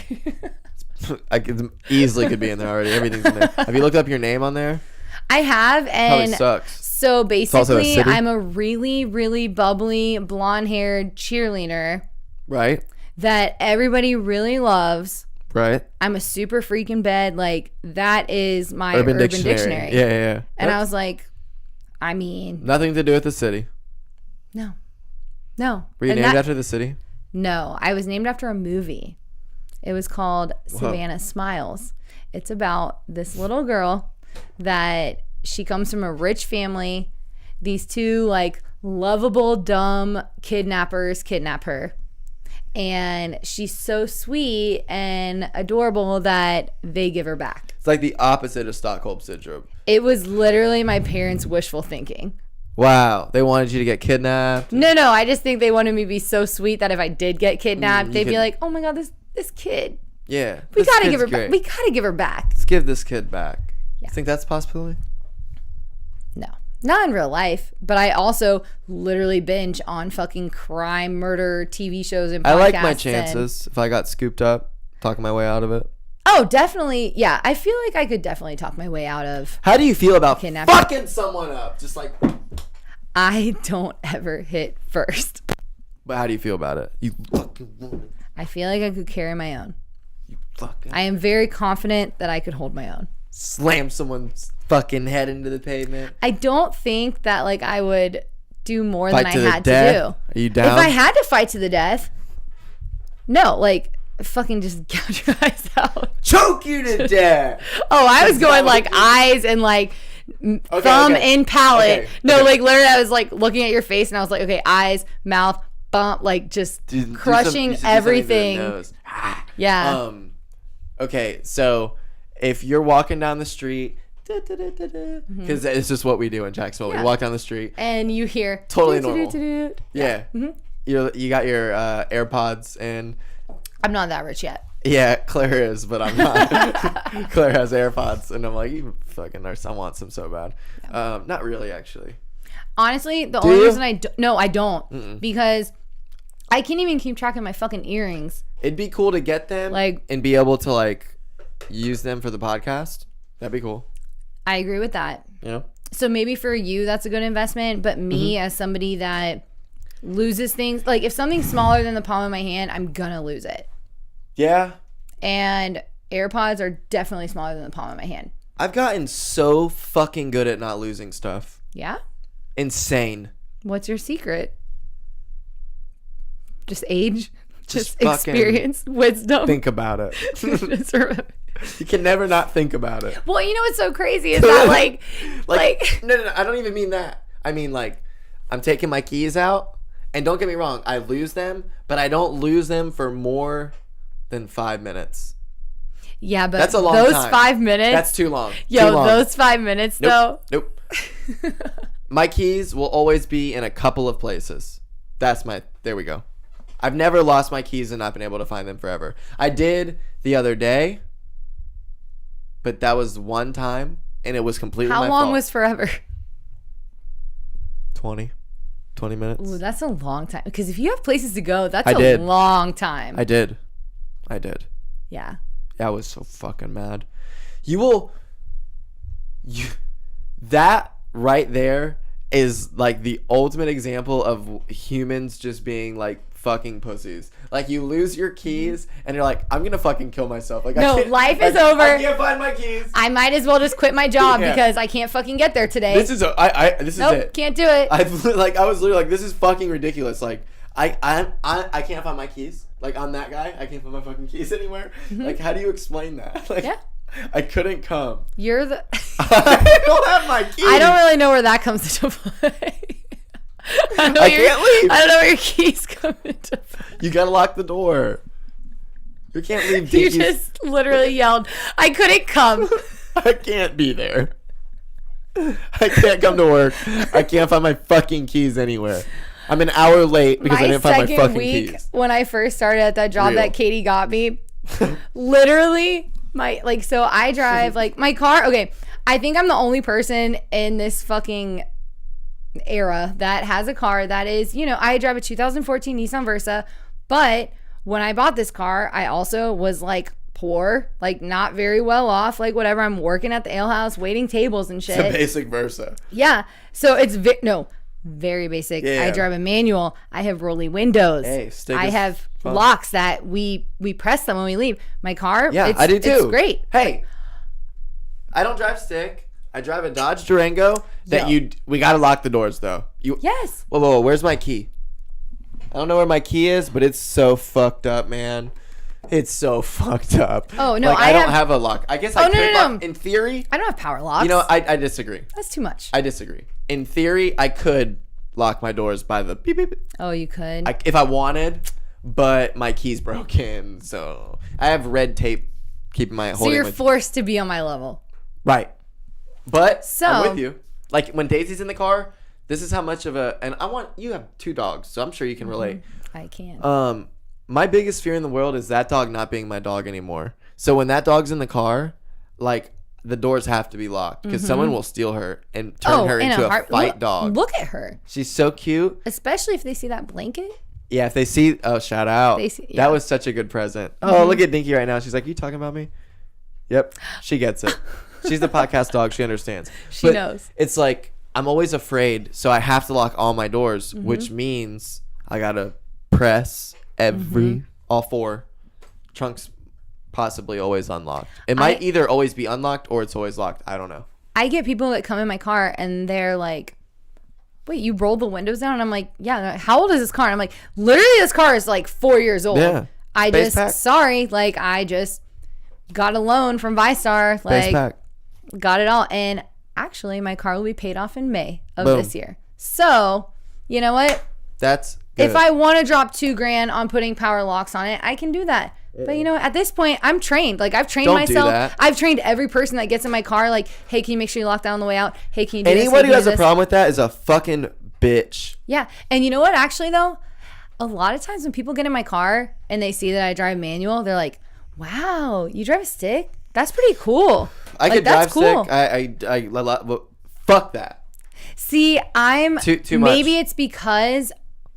I could easily could be in there already. Everything's in there. Have you looked up your name on there? I have, Probably and sucks. so also a basically, city? I'm a really, really bubbly, blonde-haired cheerleader Right? that everybody really loves. Right? I'm a super freak in bed. Like, that is my Urban Urban Dictionary. Dictionary. Yeah. And I was like, I mean, Nothing to do with the city. no. Were you And named that- after the city? No, I was named after a movie. It was called Savannah Smiles. It's about this little girl that she comes from a rich family. These two like lovable, dumb kidnappers kidnap her. And she's so sweet and adorable that they give her back. It's like the opposite of Stockholm Syndrome. It was literally my parents' wishful thinking. Wow. They wanted you to get kidnapped. No, I just think they wanted me to be so sweet that if I did get kidnapped, you they'd be could- like, "Oh my god, this kid. Yeah. We this gotta give kid's her back. great. We gotta give her back." Let's give this kid back. Yeah. You think that's a possibility? No, not in real life. But I also literally binge on fucking crime, murder TV shows and podcasts. I like my and- chances if I got scooped up, talking my way out of it. Oh, definitely. Yeah, I feel like I could definitely talk my way out of. How do you feel about Kidnapping. fucking someone up? Just like, I don't ever hit first. but how do you feel about it? You fucking woman. I feel like I could carry my own. You fucking I am very confident that I could hold my own. slam someone's fucking head into the pavement. I don't think that like I would do more Fight than to I the had death? to do. Are you down? If I had to fight to the death, no, like fucking just gouge your eyes out. Choke you to death. Oh, I was Is that going what like you- eyes and like thumb okay. and palate. Okay, No, okay. like literally, I was like looking at your face and I was like, okay, eyes, mouth, bump, like just Do crushing you should do something to the everything. nose. Yeah. Okay, so if you're walking down the street, because it's just what we do in Jacksonville. Yeah. We walk down the street. And you hear Totally "Doo-doo-doo-doo-doo." Yeah. You got your AirPods and I'm not that rich yet. yeah, Claire is, but I'm not. Claire has AirPods, and I'm like, you fucking nurse. I want some so bad. Not really, actually. Honestly, the Do only you? reason I don't because I can't even keep track of my fucking earrings. It'd be cool to get them, Like- and be able to like use them for the podcast. That'd be cool. I agree with that. You know. So maybe for you that's a good investment, but me Mm-hmm. as somebody that loses things, like if something's smaller than the palm of my hand, I'm gonna lose it. Yeah. And AirPods are definitely smaller than the palm of my hand. I've gotten so fucking good at not losing stuff. Yeah? Insane. What's your secret? Just age? Just fucking experience? Wisdom? Think about it. Just remember- You can never not think about it. Well, you know what's so crazy is that like No, I don't even mean that. I mean like I'm taking my keys out, and don't get me wrong, I lose them, but I don't lose them for more than 5 minutes. yeah, but That's a long those time. 5 minutes. That's too long. Yo, Too long. those 5 minutes though. Nope. My keys will always be in a couple of places. There we go. I've never lost my keys and not been able to find them forever. I did the other day, but that was one time, and it was completely my How long fault. was forever? 20 minutes. Ooh, that's a long time. Because if you have places to go, that's I a did. long time. I did. Yeah. I was so fucking mad. That right there is like the ultimate example of humans just being like fucking pussies. Like you lose your keys and you're like, I'm gonna fucking kill myself. Like No, life is over. I can't find my keys. I might as well just quit my job Yeah. because I can't fucking get there today. This is this nope, is it. can't do it. I was literally like, this is fucking ridiculous. Like I can't find my keys. Like I'm that guy. I can't find my fucking keys anywhere. Like how do you explain that? Like Yeah. I couldn't come. You're the. I don't have my keys. I don't really know where that comes into play. I I can't leave. I don't know where your keys come into play. You gotta lock the door. You can't leave You Dinky's. just literally yelled, I couldn't come. I can't be there. I can't come to work. I can't find my fucking keys anywhere. I'm an hour late because I didn't find my fucking week keys. when I first started at that job Real. that Katie got me, literally so I drive like my car. Okay, I think I'm the only person in this fucking era that has a car that is, I drive a 2014 Nissan Versa, but when I bought this car, I also was like poor, like not very well off, like whatever. I'm working at the ale house, waiting tables and shit. It's a basic Versa. Yeah. So it's very basic. Yeah. I drive a manual. I have rolly windows. Hey, stick I is have fun. locks that we press them when we leave. My car, Yeah, I do too. It's great. Hey, I don't drive stick. I drive a Dodge Durango that Yo. we gotta lock the doors though. Yes. Whoa, where's my key? I don't know where my key is, but it's so fucked up, man. It's so fucked up. Oh, no, like, I don't have- have a lock. I guess I no, could no, no. lock in theory. I don't have power locks. I disagree. That's too much. I disagree. In theory, I could lock my doors by the beep beep. Oh, you could. If I wanted, but my key's broken, so I have red tape keeping my so holding you're my forced to be on my level. right. But So- I'm with you. Like when Daisy's in the car, this is how much of a and you have 2 dogs, so I'm sure you can relate. I can. My biggest fear in the world is that dog not being my dog anymore. So when that dog's in the car, like the doors have to be locked because someone will steal her and turn her in into a fight look, dog. Look at her. She's so cute. Especially if they see that blanket. Yeah, if they see, shout out. They see- That yeah. was such a good present. Oh, look at Dinky right now. She's like, you talking about me? Yep, she gets it. She's the podcast dog. She understands. She But knows. It's like I'm always afraid, so I have to lock all my doors, which means I gotta press all 4 trunks, possibly always unlocked. It might either always be unlocked or it's always locked. I don't know. I get people that come in my car and they're like, wait, you rolled the windows down? And I'm like, yeah. They're like, how old is this car? And I'm like, literally, this car is like 4 years old. Yeah. Space pack. I just got a loan from ViStar. Base Like, pack. got it all. And actually, my car will be paid off in May of Boom. this year. So, you know what? That's good. If I want to drop $2,000 on putting power locks on it, I can do that. But at this point, I'm trained. Like I've trained Don't do myself. that. I've trained every person that gets in my car. Like, hey, can you make sure you lock down on the way out? Hey, can you do this? Hey, Anybody can who you has do a this? problem with that is a fucking bitch. Yeah. And you know what? Actually, though, a lot of times when people get in my car and they see that I drive manual, they're like, wow, you drive a stick? That's pretty cool. I Like, could drive that's cool. stick. Fuck that. See, I'm Too much. maybe it's because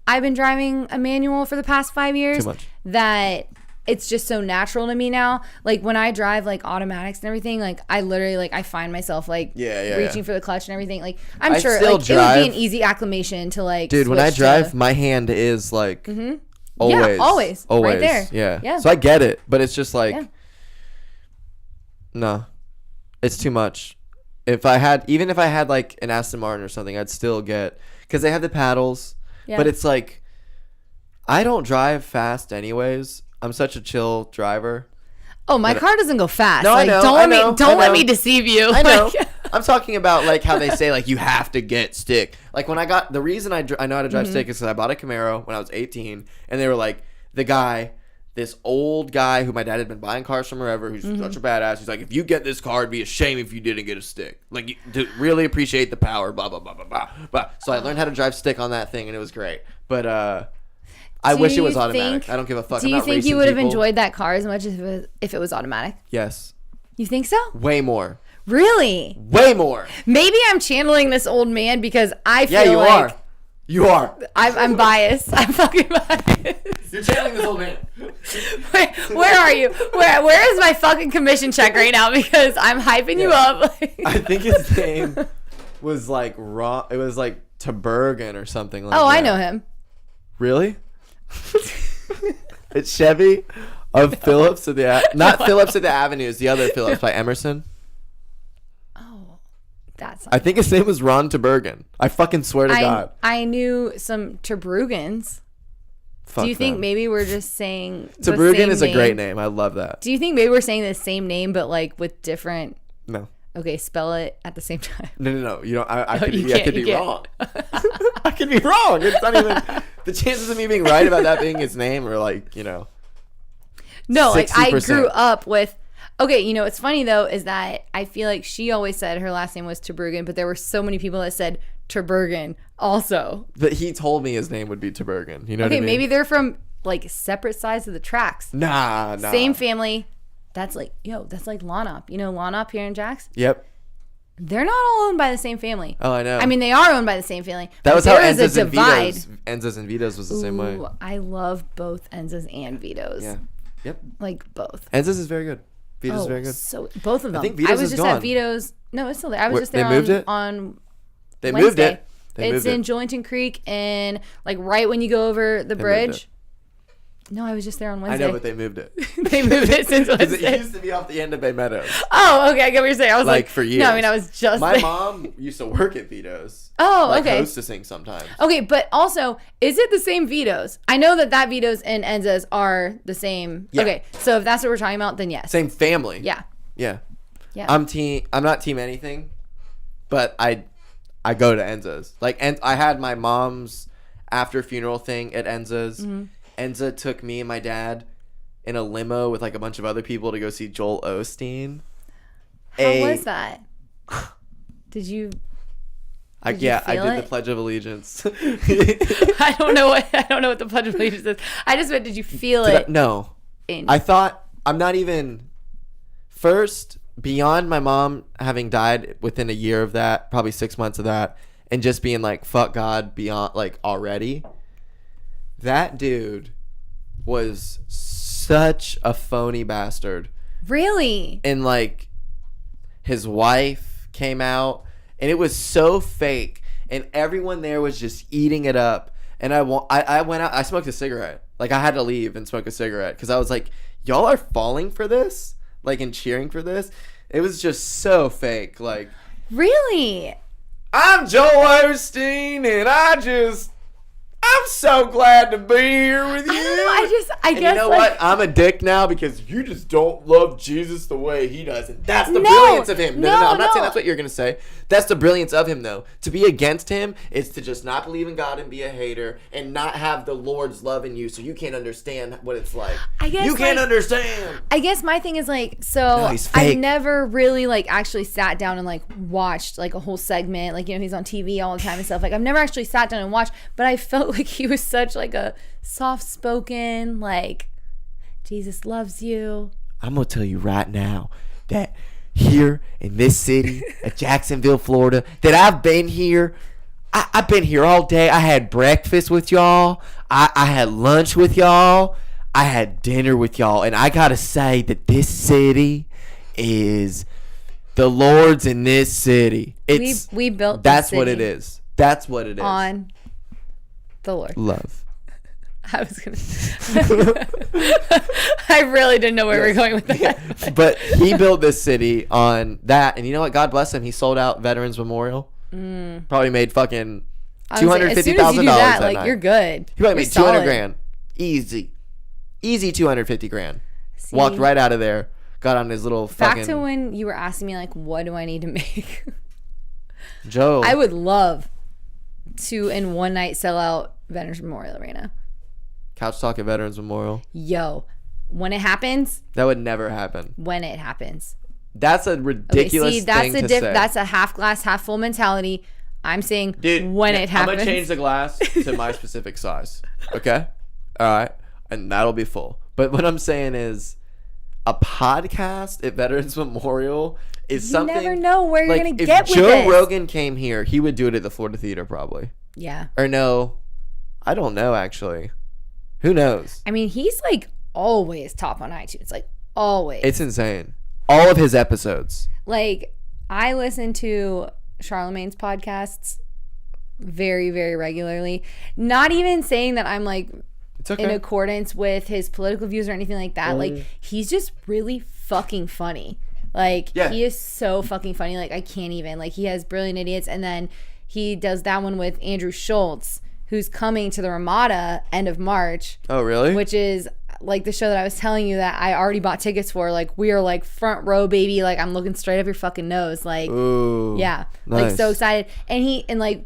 I've been driving a manual for the past 5 years Too much. that it's just so natural to me now. Like when I drive like automatics and everything, like I literally like I find myself like reaching for the clutch and everything. Like I'm I sure still like it would drive- be an easy acclimation to like Dude, when I switch drive, to- my hand is like Yeah, always. Right there. Yeah. Yeah. So I get it, but it's just like Yeah. no, it's too much. Even if I had like an Aston Martin or something, I'd still get because they have the paddles. Yeah. But it's like I don't drive fast anyways. I'm such a chill driver. Oh, my car doesn't go fast. No, I like, know, don't I let know, me don't I let know. me deceive you. I know. Like, I'm talking about like how they say like you have to get stick. Like when I got the reason I know how to drive stick is because I bought a Camaro when I was 18, and they were like this old guy who my dad had been buying cars from forever, who's such a badass. He's like, if you get this car, it'd be a shame if you didn't get a stick. Like, to really appreciate the power, blah, blah, blah, blah, blah, blah. So I learned how to drive stick on that thing, and it was great. But, I Do wish it you was automatic. think- I don't give a fuck. Do I'm you not think you racing would have people. enjoyed that car as much as if it was automatic? Yes. You think so? Way more. Really? Way more. Maybe I'm channeling this old man because I feel Yeah, you like are. You are. I'm biased. I'm fucking biased. You're channeling this old man. Where are you? Where is my fucking commission check right now? Because I'm hyping you up. I think his name was like Ron. It was like Tabergen or something like that. Oh, I know him. Really? It's Chevy of Phillips of the not Phillips of the Avenues, the other Phillips by Emerson. Oh, that's. I think his name was Ron Tabergen. I fucking swear to God. I knew some Tabrugans. Fuck Do you think them. maybe we're just saying the Tabergen same is a name? great name. I love that. Do you think maybe we're saying the same name but like with different? No. Okay, spell it at the same time. No. You don't. I could, you I could can't, be you wrong. I could be wrong. It's not even. The chances of me being right about that being his name are like, No, like I 60%. grew up with. Okay, what's funny though is that I feel like she always said her last name was Tabergen, but there were so many people that said Tabergen also. But he told me his name would be Tabergen. You know what I Okay, mean? maybe they're from like separate sides of the tracks. Nah. Same family. That's like Lonop. You know Lonop here in Jax? Yep. They're not all owned by the same family. Oh, I know. I mean, they are owned by the same family. that but was how there is a Enza's and divide. Vito's. Enza's and Vito's was the same way. Ooh, I love both Enza's and Vito's. Yeah. Yep. Like both. Enza's is very good. Vito's is very good. So both of them. think Vito's was is just gone. at Vito's. No, it's still there. I was Where- just there they moved it? on They Wednesday. moved it. They It's moved in it. Julington Creek and like right when you go over the moved bridge. it. No, I was just there on I Wednesday. know, but they moved it. They moved it since Because it Wednesday. used to be off the end of Bay Meadows. Oh, okay. I get what you're saying. I was Like, for years. No, I mean I was just My there. mom used to work at Vito's. Oh, like, okay. hostessing sometimes. Okay, but also, is it the same Vito's? I know that Vito's and Enza's are the same. Yeah. Okay, so if that's what we're talking about, then yes. Same family. Yeah. Yeah. Yeah. I'm not team anything, but I go to Enza's. Like, and I had my mom's after funeral thing at Enza's. Mm-hmm. Enza took me and my dad in a limo with like a bunch of other people to go see Joel Osteen. How was that? Did you I Did you did feel the it? Pledge of Allegiance. I don't know what the Pledge of Allegiance is. I just meant, did you feel it? No. In, I thought I'm not even first beyond my mom having died within a year of that, probably 6 months of that, and just being like, fuck God beyond like already. That dude was such a phony bastard. really? And like his wife came out and it was so fake and everyone there was just eating it up. And I went out, I smoked a cigarette. Like I had to leave and smoke a cigarette because I was like, y'all are falling for this? Like and cheering for this? It was just so fake. Like, Really? I'm Joel Osteen and I'm so glad to be here with you. I don't know. I And guess you know like, what? I'm a dick now because you just don't love Jesus the way he does. And that's the No, brilliance of him. No. I'm not saying no. that's what you're going to say. That's the brilliance of him, though. To be against him is to just not believe in God and be a hater and not have the Lord's love in you so you can't understand what it's like. I guess, you can't like- understand. I guess my thing is like, so No, he's I fake. never really like actually sat down and like watched like a whole segment. Like, he's on TV all the time and stuff. Like I've never actually sat down and watched, but I felt like he was such like a soft-spoken, like, Jesus loves you. I'm going to tell you right now that here in this city at Jacksonville, Florida, that I've been here. I've been here all day. I had breakfast with y'all. I had lunch with y'all. I had dinner with y'all. And I got to say that this city is the Lord's in this city. It's We built this That's what it city is. That's what it is. on the Lord. Love. I was gonna. I really didn't know where we were going with that. But he built this city on that. And you know what? God bless him. He sold out Veterans Memorial. Probably made fucking I was like, as soon as you $250,000 do that, that like night. you're good. He probably You're made 200 solid. grand. Easy 250 grand. See? Walked right out of there. Got on his little Back fucking to when you were asking me like, what do I need to make? Joe. I would love to in one night sell out Veterans Memorial Arena. Couch Talk at Veterans Memorial. Yo, when it happens, That would never happen. when it happens. That's a Okay, ridiculous see, that's thing a to say. that's a half glass, half full mentality. I'm saying Dude, when it happens. I'm gonna change the glass to my specific size. Okay, All right. And that'll be full. But what I'm saying is a podcast at Veterans Memorial is something. You never know where you're going to if get with Joe this. Rogan came here, he would do it at the Florida Theater probably. Yeah. Or no. I don't know, actually. Who knows? I mean, he's like always top on iTunes. Like always. It's insane. All of his episodes. Like, I listen to Charlemagne's podcasts very, very regularly. Not even saying that I'm like It's okay. in accordance with his political views or anything like that. Like, he's just really fucking funny. Like, Yeah. he is so fucking funny. Like, I can't even. Like, he has Brilliant Idiots, and then he does that one with Andrew Schultz, who's coming to the Ramada end of March. Oh, really? Which is like the show that I was telling you that I already bought tickets for. Like, we are like front row, baby. Like, I'm looking straight up your fucking nose. Like, Ooh. yeah, Nice. like so excited. And like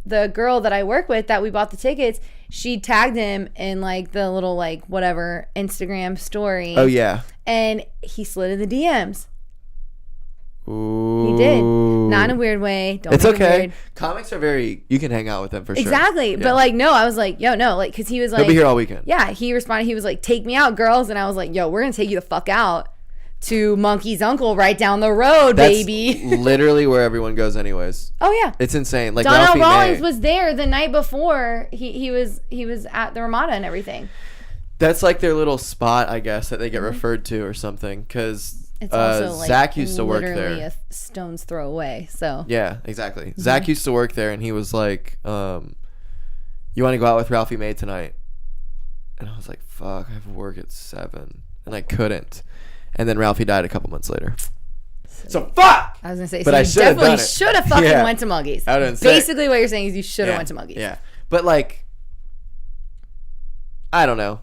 the girl that I work with that we bought the tickets, she tagged him in like the little like whatever Instagram story. Oh, yeah. And he slid in the DMs. Ooh. He did. Not in a weird way. Don't It's make it okay. weird. Comics are very. You can hang out with them for sure. Exactly. Yeah. But like, no, I was like, yo, no, like, because he was like, He'll be here all weekend. yeah, he responded. He was like, take me out, girls. And I was like, yo, we're going to take you the fuck out to Monkey's Uncle right down the road, That's baby. literally where everyone goes, anyways. Oh, yeah. It's insane. Like Donnell Ralphie Rawlings May. was there the night before. He was at the Ramada and everything. That's like their little spot, I guess, that they get referred to or something. Because It's also like Zach used to work literally there. a stone's throw away. So Yeah, exactly. Zach used to work there, and he was like, "You want to go out with Ralphie May tonight?" And I was like, "Fuck, I have work at 7," and I couldn't. And then Ralphie died a couple months later. So fuck. I was gonna say, But so I you should have definitely done it. should have fucking Yeah. went to Muggies. I wouldn't say- Basically, what you're saying is you should have went to Muggies. Yeah, but like, I don't know.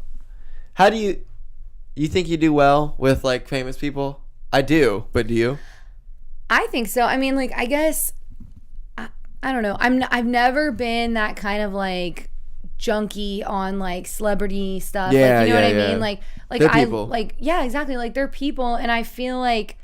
How do you think you do well with like famous people? I do, but do you? I think so. I mean, like, I guess I don't know. I've never been that kind of like junkie on like celebrity stuff. Yeah, like, you know yeah, what I yeah. mean? Like They're I people. like yeah, exactly. Like they're people, and I feel like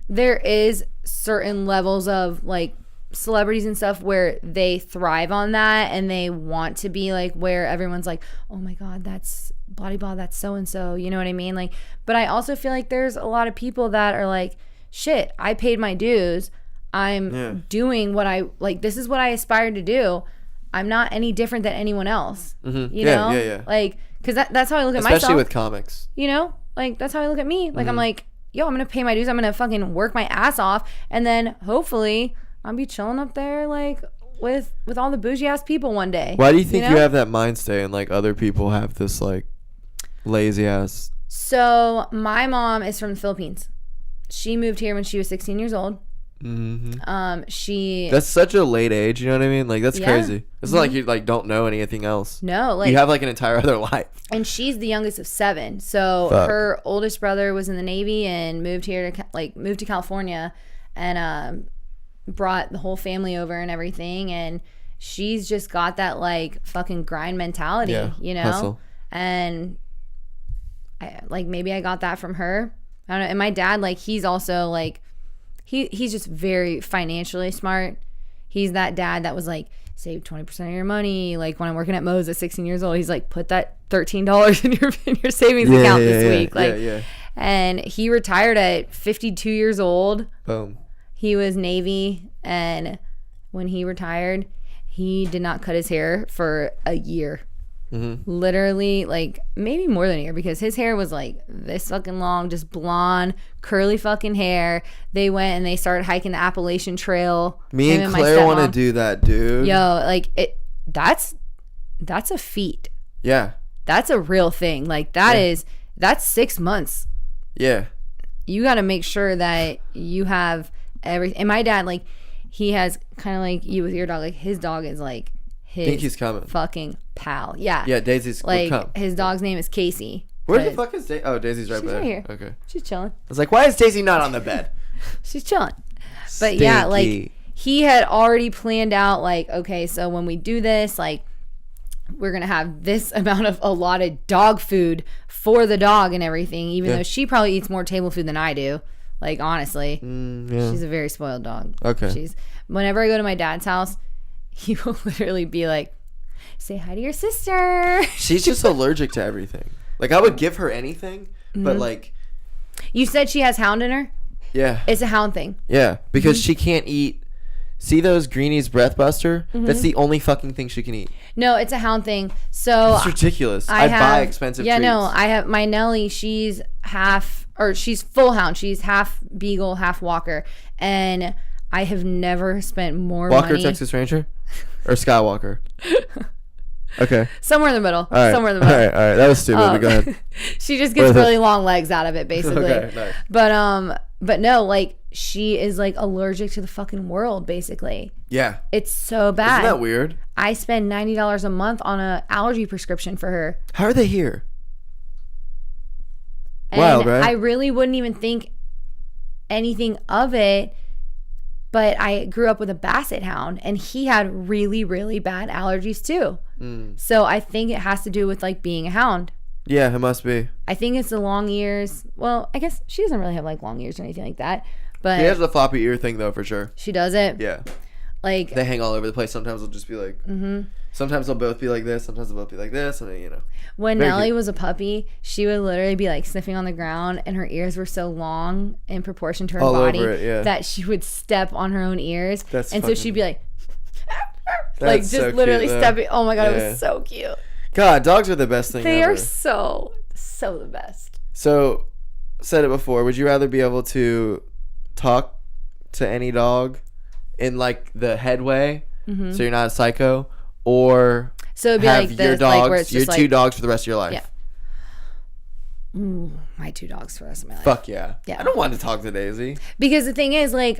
there is certain levels of like celebrities and stuff where they thrive on that and they want to be like where everyone's like, oh my god, that's blah blah, that's so and so, you know what I mean? Like, but I also feel like there's a lot of people that are like, shit, I paid my dues, I'm doing what I like, this is what I aspired to do, I'm not any different than anyone else. You know? Yeah. Like, because that's how I look at Especially myself, with comics. you know, like that's how I look at me. Like I'm like, yo, I'm gonna pay my dues, I'm gonna fucking work my ass off, and then hopefully I'll be chilling up there like with all the bougie ass people one day. Why do you think you know? have that mind state and like other people have this like lazy ass? So my mom is from the Philippines. She moved here when she was 16 years old. She That's such a late age, you know what I mean? Like that's Yeah. crazy. It's not like you like don't know anything else. no like, You have like an entire other life. and she's the youngest of 7. So Fuck. her oldest brother was in the Navy and moved here to moved to California, and brought the whole family over and everything. And she's just got that like fucking grind mentality, Yeah, you know. hustle. And I, like maybe I got that from her. I don't know. And my dad, like, he's also like he's just very financially smart. He's that dad that was like, save 20% of your money. Like when I'm working at Moe's at 16 years old, he's like, put that $13 in your savings account this week. Like, yeah. and he retired at 52 years old. Boom. He was Navy, and when he retired, he did not cut his hair for a year. Literally, like maybe more than a year, because his hair was like this fucking long, just blonde, curly fucking hair. They went and they started hiking the Appalachian Trail. Me him and my Claire want to stepmom. do that, dude. Yo, like it. That's a feat. Yeah. That's a real thing. Like that's 6 months. Yeah. You got to make sure that you have everything. And my dad, like, he has kind of like you with your dog. Like his dog is like his Think he's coming. fucking pal. Yeah. Yeah, Daisy's will Like come. his dog's name is Casey. Where the 'cause fuck is Daisy? Oh, Daisy's right She's there. right here. Okay. I She's chilling. was like, why is Daisy not on the bed? She's chilling. But yeah, like Stinky. he had already planned out like, okay, so when we do this, like we're going to have this amount of allotted dog food for the dog and everything, even though she probably eats more table food than I do. Like, honestly, yeah. she's a very spoiled dog. Okay. Whenever I go to my dad's house, he will literally be like, Say hi to your sister. She's just allergic to everything. Like, I would give her anything, but like, You said she has hound in her? yeah. It's a hound thing. Yeah, because she can't eat. See those Greenies Breath Buster? That's the only fucking thing she can eat. No, it's a hound thing. So It's ridiculous. I'd buy expensive treats. no, I have my Nelly. She's she's full hound. She's half beagle, half walker, and I have never spent more Walker money. Texas Ranger, or Skywalker. Okay. Somewhere in the middle. All right. Somewhere in the middle. All right. That was stupid. But go ahead. She just gets really long legs out of it, basically. Okay, nice. But no, like she is like allergic to the fucking world, basically. Yeah. It's so bad. Isn't that weird? I spend $90 a month on a allergy prescription for her. How are they here? And Wild, right? I really wouldn't even think anything of it, but I grew up with a basset hound and he had really, really bad allergies too. So I think it has to do with like being a hound. Yeah, it must be. I think it's the long ears. Well, I guess she doesn't really have like long ears or anything like that, but He has the floppy ear thing though, for sure. she does it. Yeah. Like They hang all over the place. Sometimes they'll just be like. Sometimes they'll both be like this. Sometimes they'll both be like this, and then, you know. when Very Nellie cute. was a puppy, she would literally be like sniffing on the ground and her ears were so long in proportion to her All body over it, yeah. that she would step on her own ears. That's and so fucking- she'd be like like That's just so cute, literally though. stepping. Oh my god, it Yeah. was so cute. God, dogs are the best thing They ever. are so the best. So, said it before. Would you rather be able to talk to any dog in like the headway, so you're not a psycho, or So it'd be have like your this, dogs, like where it's your just two like dogs for the rest of your life? Yeah. Ooh, my two dogs for the rest of my life. Fuck yeah. Yeah. I don't want to talk to Daisy. Because the thing is, like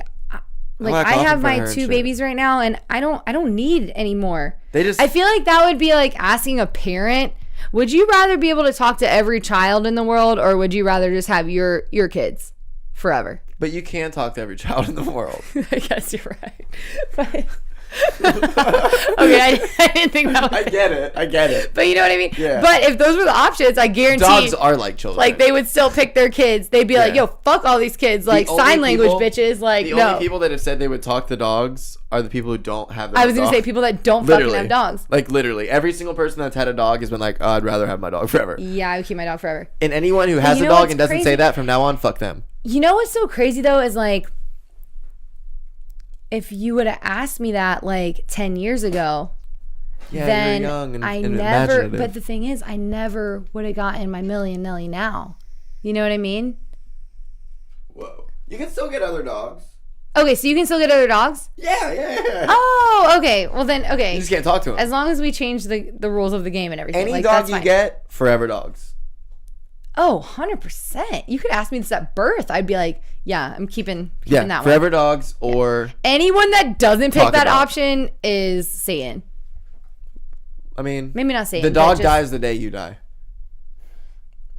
want I coffee have for my her and two shit. babies right now, and I don't need any more. They just. I feel like that would be like asking a parent, would you rather be able to talk to every child in the world, or would you rather just have your kids forever? But you can talk to every child in the world. I guess you're right. But okay, I didn't think that was I get it. But you know what I mean? Yeah. But if those were the options, I guarantee Dogs are like children. like they would still pick their kids. They'd be like, Yeah. yo, fuck all these kids. Like only sign language people- bitches. Like The no. only people that have said they would talk to dogs are the people who don't have their I own was gonna dog. say people that don't Literally. fucking have dogs. Like literally, every single person that's had a dog has been like, oh, I'd rather have my dog forever. Yeah, I would keep my dog forever. And anyone who has you a know dog what's and doesn't crazy? say that from now on, fuck them. You know what's so crazy though is like, if you would have asked me that like 10 years ago, Yeah, then you're young and, I and never. imaginative. But the thing is, I never would have gotten my million Nelly now. You know what I mean? Whoa. You can still get other dogs. Okay, so you can still get other dogs. Yeah. Oh, okay. Well then, okay. You just can't talk to them. As long as we change the rules of the game and everything. Any like, dog that's you fine. get, forever dogs. Oh, 100%. You could ask me this at birth. I'd be like, yeah, I'm keeping Yeah, that forever one. dogs or, Anyone that doesn't pick Talk that about. option is Satan. I mean, Maybe not Satan. the but dog just- dies the day you die.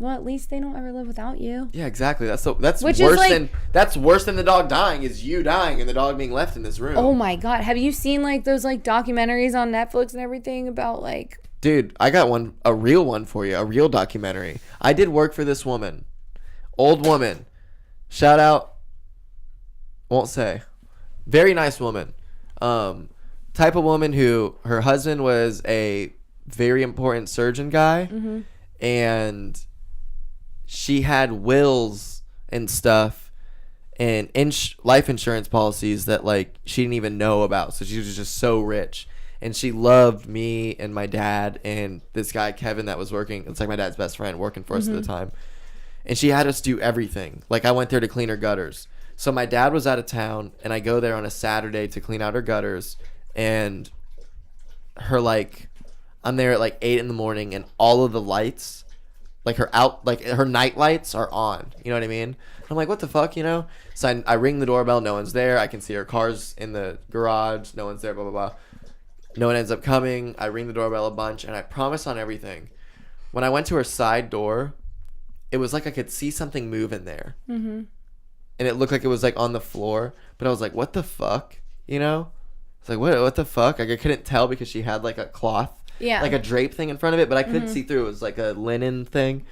Well, at least they don't ever live without you. Yeah, exactly. That's Which is worse like- that's worse than the dog dying is you dying and the dog being left in this room. Oh my God. Have you seen like those like documentaries on Netflix and everything about like. Dude, I got a real one for you, a real documentary. I did work for this woman. Old woman. Shout out. Won't say. Very nice woman. Type of woman who her husband was a very important surgeon guy. And she had wills and stuff and life insurance policies that like she didn't even know about. So she was just so rich. And she loved me and my dad and this guy Kevin that was working. It's like my dad's best friend working for us at the time. And she had us do everything. Like I went there to clean her gutters. So my dad was out of town and I go there on a Saturday to clean out her gutters. And her like, I'm there at like 8 a.m. and all of the lights, like her night lights are on. You know what I mean? I'm like, what the fuck, you know? So I ring the doorbell. No one's there. I can see her car's in the garage. No one's there, blah, blah, blah. No one ends up coming. I ring the doorbell a bunch, and I promise on everything. When I went to her side door, it was like I could see something move in there. And it looked like it was like on the floor. But I was like, what the fuck? You know? It's like, what the fuck? Like I couldn't tell because she had like a cloth. Yeah. Like a drape thing in front of it, but I couldn't see through. It was like a linen thing.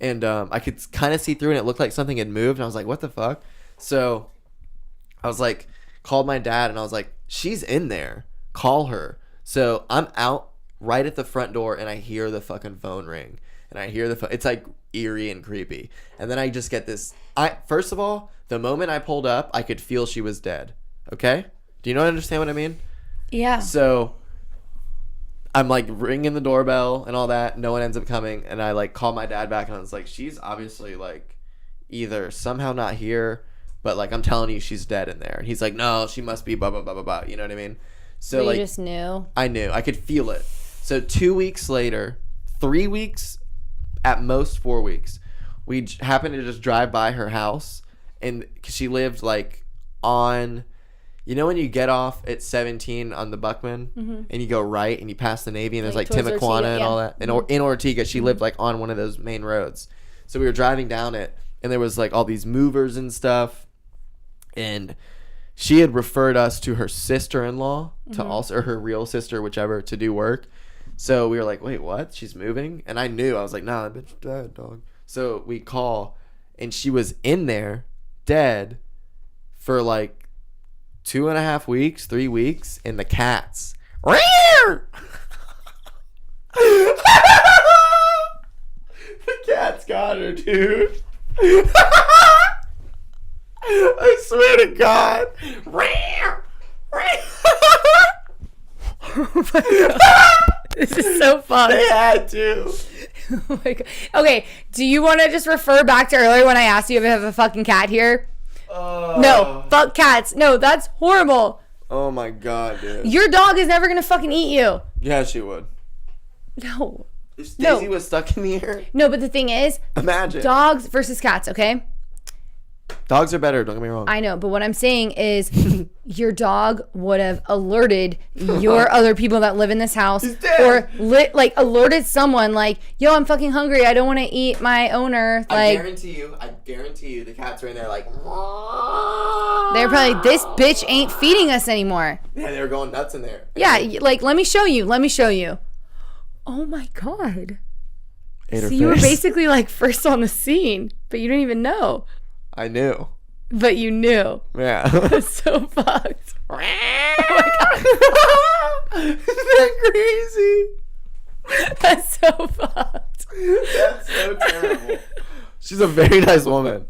And I could kind of see through, and it looked like something had moved. And I was like, what the fuck? So I was like, called my dad, and I was like, she's in there. Call her. So I'm out right at the front door, and I hear the fucking phone ring. And I hear the phone. It's like eerie and creepy. And then I just get this. First of all, the moment I pulled up, I could feel she was dead. Okay? Do you understand what I mean? Yeah. So I'm like ringing the doorbell and all that. No one ends up coming. And I like call my dad back, and I was like, she's obviously like either somehow not here, but like I'm telling you, she's dead in there. And he's like, no, she must be blah, blah, blah, blah, blah. You know what I mean? So But like, you just knew. I knew. I could feel it. So 2 weeks later, 3 weeks, at most 4 weeks, we happened to just drive by her house, and cause she lived like on, you know, when you get off at 17 on the Buckman and you go right and you pass the Navy and there's like towards Timuquana Ortega, and yeah. all that. And in Ortega, she lived like on one of those main roads. So we were driving down it, and there was like all these movers and stuff, and she had referred us to her sister-in-law to also, or her real sister, whichever, to do work. So we were like, wait, what? She's moving? And I knew. I was like, nah, that bitch dead, dog. So we call, and she was in there, dead, for like 2.5 weeks, 3 weeks, and the cats. The cats got her, dude. I swear to God. This is so fun. They had to. Oh my God. Okay, do you want to just refer back to earlier when I asked you if you have a fucking cat here? No, fuck cats. No, that's horrible. Oh my God, dude. Your dog is never gonna fucking eat you. Yeah, she would. No. If No. Daisy was stuck in the air, No, but the thing is, imagine. dogs versus cats, okay? Dogs are better, don't get me wrong. I know, but what I'm saying is your dog would have alerted your other people that live in this house, He's dead. or alerted someone like, yo, I'm fucking hungry. I don't want to eat my owner. I Like, guarantee you the cats are in there like, they're probably like, this bitch ain't feeding us anymore. yeah, they were going nuts in there. Yeah, like, let me show you. Let me show you. Oh my God. Ate her So you were face. basically like first on the scene, but you didn't even know. I knew. But you knew. Yeah. That's so fucked. Oh my God. Isn't that crazy? That's so fucked. That's so terrible. She's a very nice woman.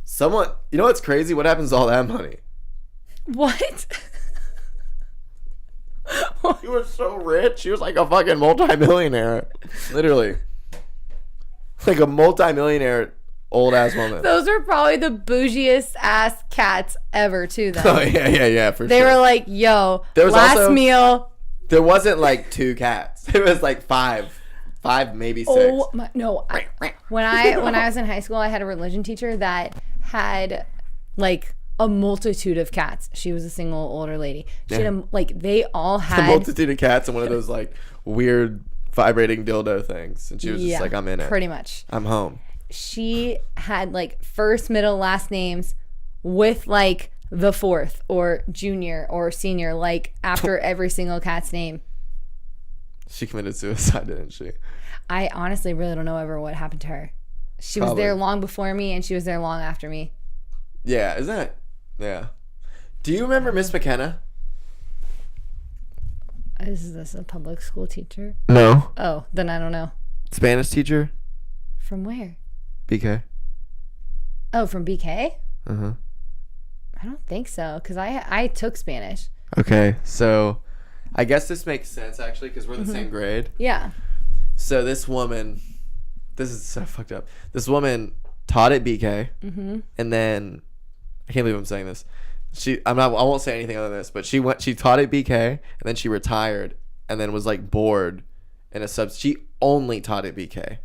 Someone, you know what's crazy? What happens to all that money? What? She was so rich. She was like a fucking multimillionaire. Literally. Like a multimillionaire old ass woman. Those are probably the bougiest ass cats ever, too, then. Oh, yeah, for They sure. were like, yo, There was last also- meal. There wasn't like 2 cats. It was like 5, maybe 6. Oh my, no. When I was in high school, I had a religion teacher that had like a multitude of cats. She was a single older lady. She had they all A had multitude of cats and one of those like weird vibrating dildo things. And she was just like, I'm in it. pretty much. I'm home. She had like first, middle, last names with like the fourth or junior or senior, like after every single cat's name. She committed suicide, didn't she? I honestly really don't know ever what happened to her. She was there long before me, and she was there long after me. Yeah, isn't that? Yeah. Do you remember Miss McKenna? Is this a public school teacher? No. Oh, then I don't know. Spanish teacher? From where? BK. Oh, from BK? Uh-huh. I don't think so, because I took Spanish. Okay, so I guess this makes sense actually because we're the same grade. Yeah. So this woman, this is so fucked up. This woman taught at BK, and then I can't believe I'm saying this. I won't say anything other than this, but she taught at BK, and then she retired, and then was like bored in a She only taught at BK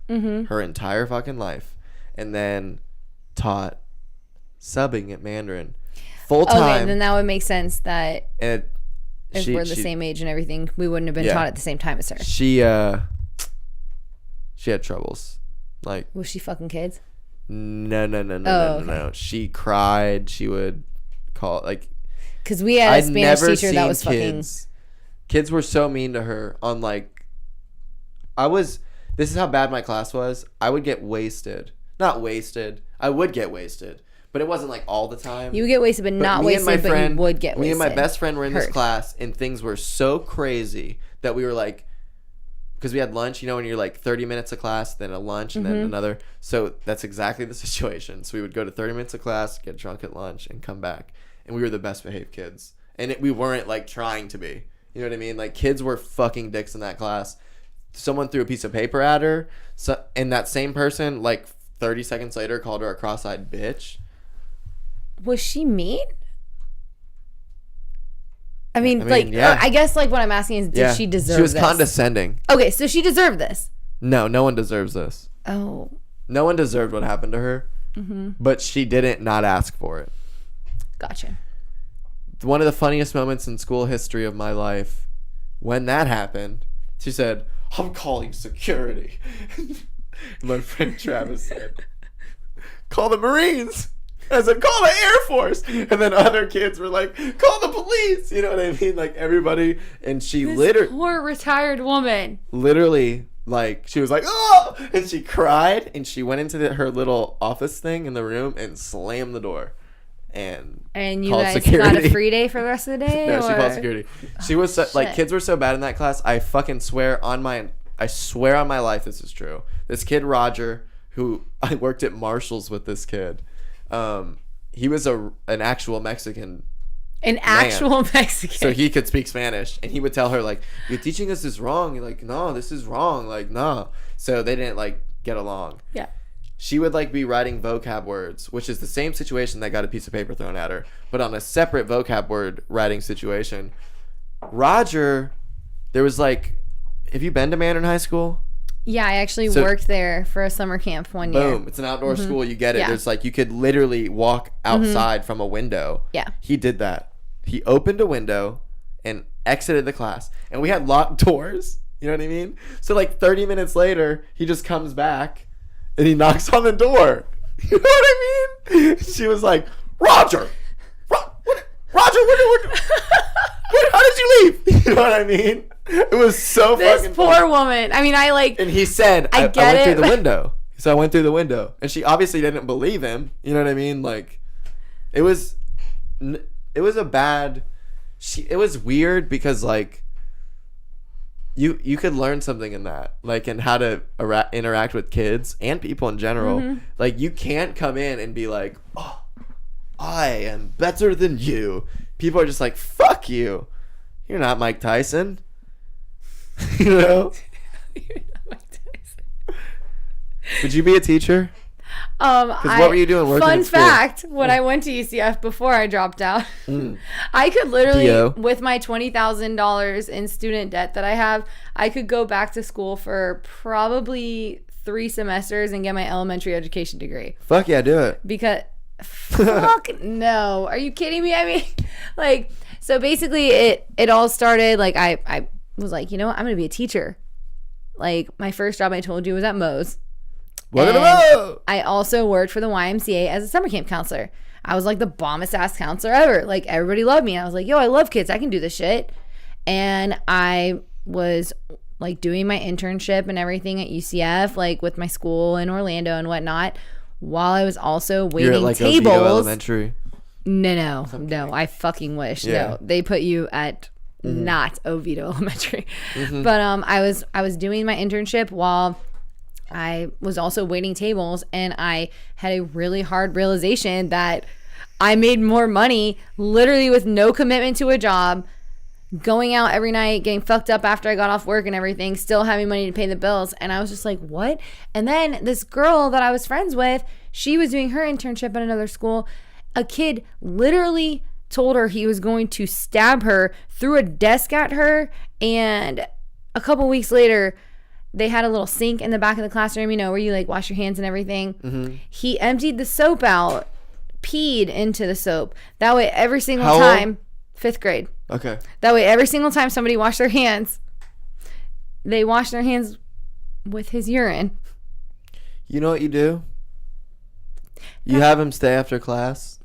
her entire fucking life, and then taught subbing at Mandarin full time. Okay, then that would make sense that and if we're the same age and everything, we wouldn't have been Yeah. taught at the same time as her. She had troubles. Like, Was she fucking kids? no. She cried. She would call like. Because we had a I'd Spanish never teacher seen that was kids. Kids were so mean to her. On like, this is how bad my class was. I would get wasted. Not wasted. I would get wasted, but it wasn't like all the time. You would get wasted, but not me and wasted, my friend, but you would get wasted. Me and my best friend were in this Heard. class, and things were so crazy that we were like, because we had lunch, you know, when you're like 30 minutes of class, then a lunch, and then another. So that's exactly the situation. So we would go to 30 minutes of class, get drunk at lunch, and come back. And we were the best behaved kids. And we weren't like trying to be. You know what I mean? Like, kids were fucking dicks in that class. Someone threw a piece of paper at her, and that same person, like 30 seconds later, called her a cross-eyed bitch. Was she mean? I mean, yeah. I guess like what I'm asking is, did she deserve this? She was condescending. Okay, so she deserved this. No one deserves this. Oh. No one deserved what happened to her, but she didn't not ask for it. Gotcha. One of the funniest moments in school history of my life, when that happened, she said, "I'm calling security." My friend Travis said, "Call the Marines." I said, "Call the Air Force." And then other kids were like, "Call the police." You know what I mean? Like, everybody. And she Poor retired woman. literally, like, she was like, "Oh!" And she cried. And she went into her little office thing in the room and slammed the door. And you called guys security. got a free day for the rest of the day? No, she or? called security. She was like, shit. kids were so bad in that class. I fucking swear on my life this is true. This kid Roger, who I worked at Marshall's with this kid. He was an actual Mexican. An actual Mexican. So he could speak Spanish, and he would tell her, like, "You're teaching us this wrong." You're like, "No, this is wrong." Like, no. So they didn't like get along. Yeah. She would like be writing vocab words, which is the same situation that got a piece of paper thrown at her, but on a separate vocab word writing situation. Roger, there was like, have you been to Mandarin High School? Yeah, I actually worked there for a summer camp one year. Boom. It's an outdoor school. You get it. Yeah. There's like, you could literally walk outside from a window. Yeah. He did that. He opened a window and exited the class. And we had locked doors. You know what I mean? So like 30 minutes later, he just comes back and he knocks on the door. You know what I mean? She was like, "Roger! Roger, how did you leave?" You know what I mean? It was so This fucking poor funny. woman. I mean, I like. And he said, I get went it, through the but- window. So I went through the window. And she obviously didn't believe him. You know what I mean? Like, it was a bad... It was weird because, like, you could learn something in that. Like, in how to interact with kids and people in general. Like, you can't come in and be like, "Oh, I am better than you." People are just like, "Fuck you. You're not Mike Tyson." You know? Would you be a teacher? What were you doing working Fun at school? fact, when I went to UCF before I dropped out, I could literally, Dio. with my $20,000 in student debt that I have, I could go back to school for probably 3 semesters and get my elementary education degree. Fuck yeah, do it. Because fuck no, are you kidding me? I mean, like, so basically it all started like I was like, you know what, I'm gonna be a teacher. Like, my first job I told you was at Moe's. Welcome to And Mo! I also worked for the YMCA as a summer camp counselor. I was like the bombest ass counselor ever. Like, everybody loved me. I was like, yo, I love kids. I can do this shit. And I was like doing my internship and everything at UCF, like with my school in Orlando and whatnot, while I was also waiting You're at like tables. Oviedo Elementary. No, I fucking wish. Yeah. No, they put you at not Oviedo Elementary. But I was doing my internship while I was also waiting tables, and I had a really hard realization that I made more money literally with no commitment to a job, going out every night, getting fucked up after I got off work and everything, still having money to pay the bills. And I was just like, what? And then this girl that I was friends with, she was doing her internship at another school. A kid literally told her he was going to stab her, threw a desk at her, and a couple weeks later, they had a little sink in the back of the classroom, you know, where you like wash your hands and everything. He emptied the soap out, peed into the soap. That way every single How old? time, 5th grade. Okay. That way every single time somebody washed their hands, they washed their hands with his urine. You know what you do? You have him stay after class.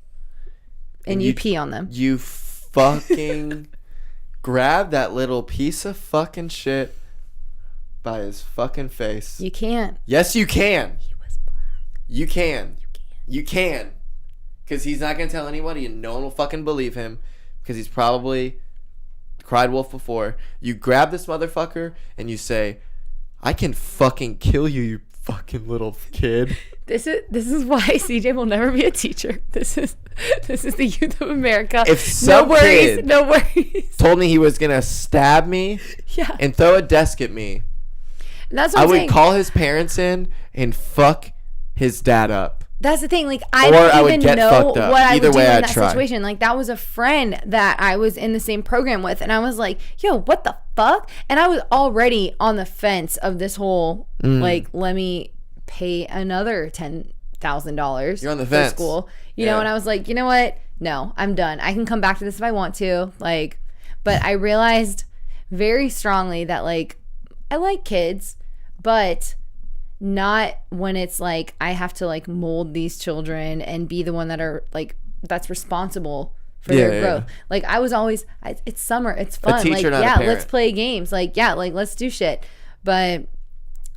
And you pee on them. You fucking grab that little piece of fucking shit by his fucking face. You can't. Yes, you can. He was black. You can. You can. Because he's not going to tell anybody and no one will fucking believe him. Because he's probably cried wolf before. You grab this motherfucker and you say, I can fucking kill you, you fucking little kid. This is why CJ will never be a teacher. This is the youth of America. If some kid no worries. told me he was going to stab me Yeah. and throw a desk at me, That's what I I'm would saying. call his parents in and fuck his dad up. That's the thing. Like, I Or don't I would even get know fucked up. what I Either would do way, in I'd that try. situation. Like, that was a friend that I was in the same program with, and I was like, "Yo, what the fuck?" And I was already on the fence of this whole like, let me pay another $10,000. You're on the for fence. school, you Yeah. know. And I was like, you know what? No, I'm done. I can come back to this if I want to. Like, but I realized very strongly that like I like kids, but not when it's like I have to like mold these children and be the one that are like that's responsible for Yeah, their yeah. growth. Like I was always it's summer, it's fun. teacher, Like not a yeah, parent. let's play games. Like yeah, like let's do shit. But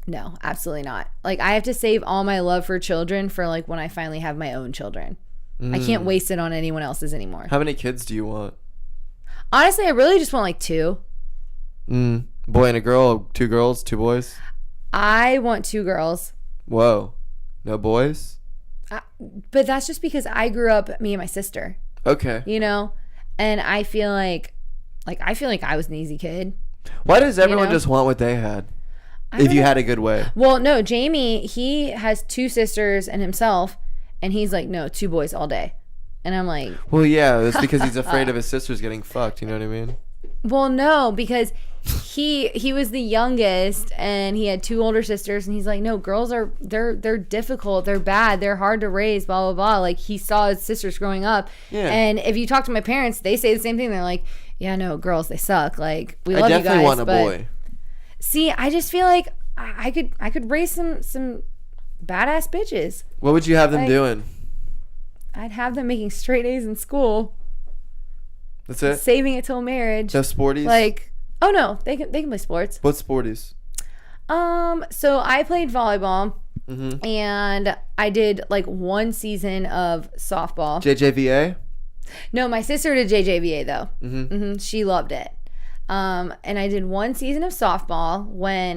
no, absolutely not. Like I have to save all my love for children for like when I finally have my own children. I can't waste it on anyone else's anymore. How many kids do you want? Honestly, I really just want like 2. Boy and a girl, 2 girls, 2 boys? I want 2 girls. Whoa. No boys? But that's just because I grew up me and my sister, Okay. you know? And I feel like I was an easy kid. Why does everyone know? just want what they had? I If don't you know. had a good way. Well, no, Jamie, he has 2 sisters and himself, and he's like, no, 2 boys all day. And I'm like, Well, yeah, that's because he's afraid of his sisters getting fucked. You know what I mean? well, no, because he was the youngest and he had 2 older sisters, and he's like, no, girls are they're difficult, they're bad, they're hard to raise, blah blah blah. Like he saw his sisters growing up, Yeah. and if you talk to my parents, they say the same thing. They're like, yeah, no, girls, they suck. Like we I love you definitely guys, want a but boy. see, I just feel like I could raise some badass bitches. What would you have them like- doing? I'd have them making straight A's in school, That's it? saving it till marriage. No sporties? Like, oh no, they can play sports. What sporties? So I played volleyball, Mm-hmm. and I did like 1 season of softball. JJVA? No, my sister did JJVA though. Mm-hmm. She loved it. And I did 1 season of softball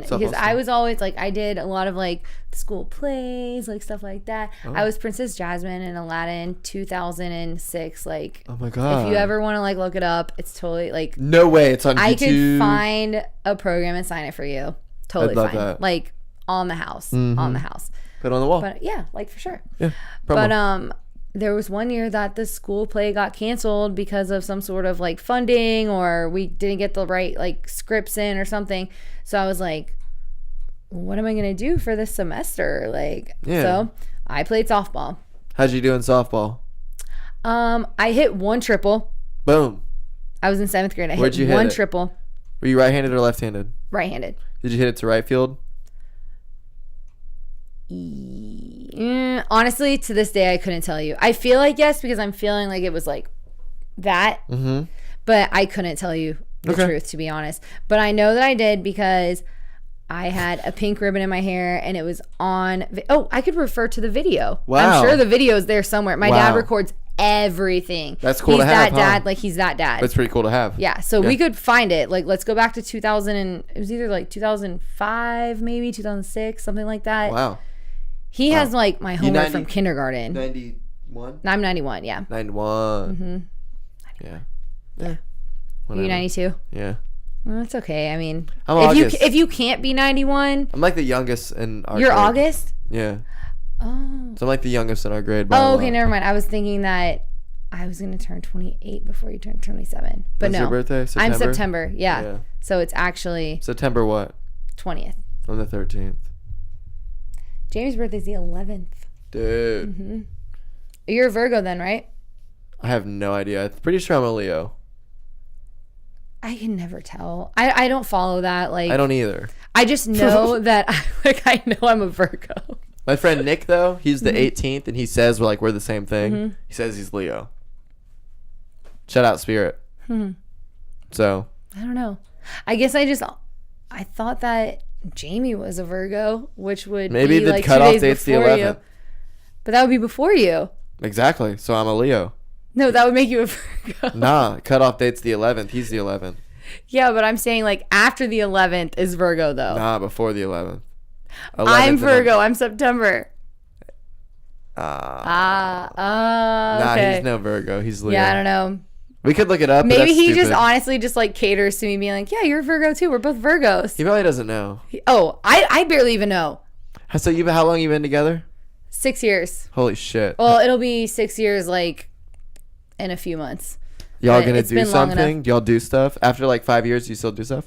because I still. was always like I did a lot of like school plays, like stuff like that. I was Princess Jasmine in Aladdin 2006. Like, Oh my god. if you ever want to like look it up, it's totally like No way, it's on I YouTube. could find a program and sign it for you. Totally I'd love fine. that. Like on the house, on the house. Put it on the wall. But yeah, like for sure. yeah. But promo. there was one year that the school play got canceled because of some sort of like funding, or we didn't get the right like scripts in or something. So I was like, what am I gonna do for this semester? Like, Yeah. so I played softball. How'd you do in softball? I hit 1 triple. Boom. I was in 7th grade. I Where'd hit you hit 1 it? triple, Were you right-handed or left-handed? right-handed. Did you hit it to right field? Honestly, to this day, I couldn't tell you. I feel like yes, because I'm feeling like it was like that. Mm-hmm. But I couldn't tell you the Okay. truth, to be honest. But I know that I did because I had a pink ribbon in my hair, and it was on. Oh, I could refer to the video. Wow. I'm sure the video is there somewhere. My dad Wow. records everything. That's cool He's to have, that dad. huh? Like he's that dad. That's pretty cool to have. Yeah, so we could find it. Like, let's go back to 2000 and it was either like 2005, maybe 2006, something like that. Wow. He has like my homework 90 from kindergarten. 91? I'm 91. Yeah. 91. Mm-hmm. Yeah. Yeah. Are Whatever. you 92? Yeah. Well, that's okay. I mean, I'm August. if you can't be 91, I'm like the youngest in our you're grade. August. Yeah. Oh. So I'm like the youngest in our grade. by a Oh, okay. lot. Never mind. I was thinking that I was gonna turn 28 before you turned 27. But When's no, your birthday? I'm September? September. Yeah. Yeah. So it's actually September what? 20th. On the 13th. Jamie's birthday's the 11th. Dude. Mm-hmm. You're a Virgo then, right? I have no idea. I'm pretty sure I'm a Leo. I can never tell. I don't follow that. Like, I don't either. I just know that I know I'm a Virgo. My friend Nick, though, he's the Mm-hmm. 18th, and he says we're the same thing. He says he's Leo. Shout out Spirit. So, I don't know. I guess I thought that Jamie was a Virgo, which would maybe be the like 2 cutoff days date's the before 11th. you. But that would be before you. Exactly. So I'm a Leo. No, that would make you a Virgo. Nah, cutoff date's the 11th. He's the 11th. Yeah, but I'm saying like after the 11th is Virgo though. Nah, before the 11th. I'm Virgo. I'm September. Nah, Okay. he's no Virgo. He's Leo. Yeah, I don't know. We could look it up. but Maybe that's he just stupid. honestly just like caters to me being like, yeah, you're a Virgo too. We're both Virgos. He probably doesn't know. I barely even know. So how long you been together? 6 years. Holy shit. Well, it'll be 6 years like in a few months. Y'all but gonna it's do been long something? enough. Do y'all do stuff after like 5 years? Do you still do stuff?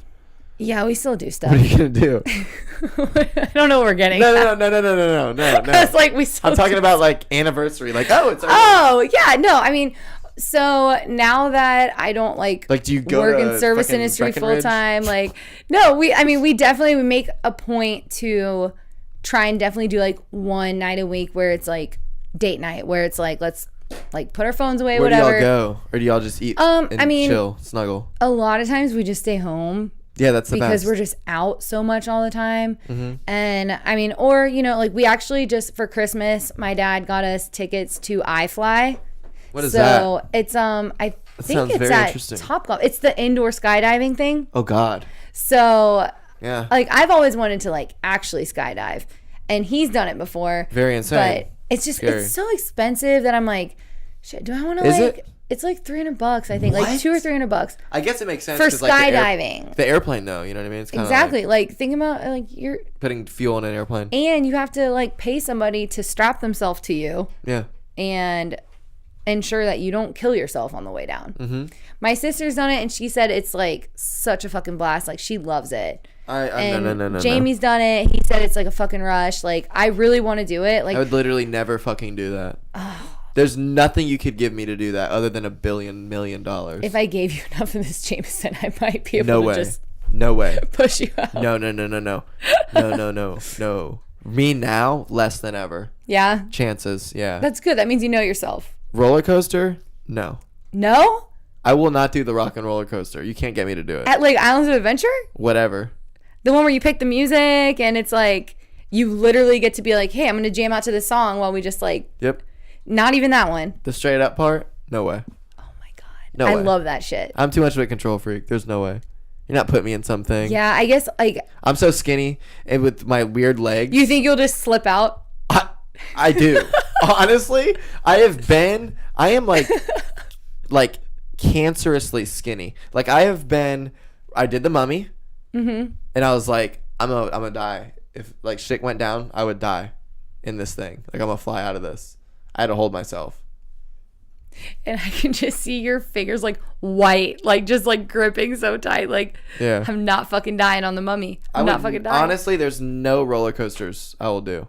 Yeah, we still do stuff. What are you gonna do? I don't know what we're getting. No. It's like we still I'm talking do about like anniversary. Like, it's our Oh, yeah, no. I mean, so now that I don't like Like, do you go work to in service fucking industry Breckenridge? full time, like no, we definitely would make a point to try and definitely do like one night a week where it's like date night, where it's like let's like put our phones away, Where whatever. do y'all go? Or do y'all just eat and I mean, chill, snuggle? A lot of times we just stay home. Yeah, that's the Because best. we're just out so much all the time. Mm-hmm. And I mean, or, you know, like we actually just for Christmas, my dad got us tickets to iFly. What is that? So it's, I think sounds it's very at interesting. Topgolf. It's the indoor skydiving thing. Oh, God. So Yeah. like I've always wanted to like actually skydive and he's done it before. Very insane. But it's just, Scary. it's so expensive that I'm like, shit, do I want to Is like, it? It's like $300, I think, What? like $200 or $300 I guess it makes sense. for 'cause, like, skydiving. the airplane, though. You know what I mean? It's kind of Exactly. Like think about like you're, putting fuel in an airplane. and you have to like pay somebody to strap themselves to you Yeah. and ensure that you don't kill yourself on the way down. Mm-hmm. My sister's done it and she said it's like such a fucking blast. Like she loves it. And No. Jamie's done it. He said it's like a fucking rush. Like I really want to do it. Like I would literally never fucking do that. There's nothing you could give me to do that other than $1 million. if I gave you enough of this Jameson, I might be able No to way. just No way. push you out. No. No. Me now, less than ever. Yeah. Chances, yeah. That's good. That means you know yourself. Roller coaster? No. No? I will not do the rock and roller coaster. You can't get me to do it. At like Islands of Adventure? Whatever. The one where you pick the music and it's like you literally get to be like, hey, I'm gonna jam out to this song while we just like Yep. not even that one. The straight up part? No way. Oh my god. No I way. love that shit. I'm too much of a control freak. There's no way. You're not putting me in something. Yeah, I guess like I'm so skinny and with my weird legs. you think you'll just slip out? I do. Honestly, I am like cancerously skinny. Like I did the Mummy, and I was like, I'm gonna die. If like shit went down, I would die in this thing. Like I'm gonna fly out of this. I had to hold myself. And I can just see your fingers like white, like just like gripping so tight. Like Yeah. I'm not fucking dying on the Mummy. I'm not fucking dying. Honestly, there's no roller coasters I will do.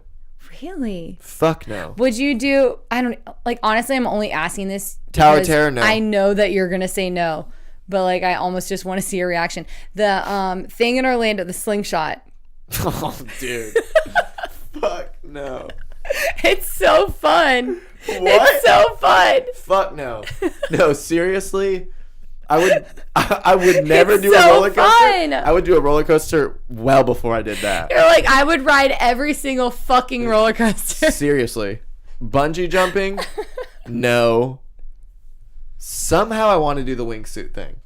Really? Fuck no. Would you do? I don't like. Honestly, I'm only asking this. Tower of because Terror, no. I know that you're gonna say no, but like I almost just want to see your reaction. The thing in Orlando, the slingshot. Oh, dude. Fuck no. It's so fun. What? It's so fun. Fuck no. No, seriously. I would never It's do a so roller coaster. fun. I would do a roller coaster well before I did that. You're like, I would ride every single fucking roller coaster. Seriously. Bungee jumping? No. Somehow I want to do the wingsuit thing.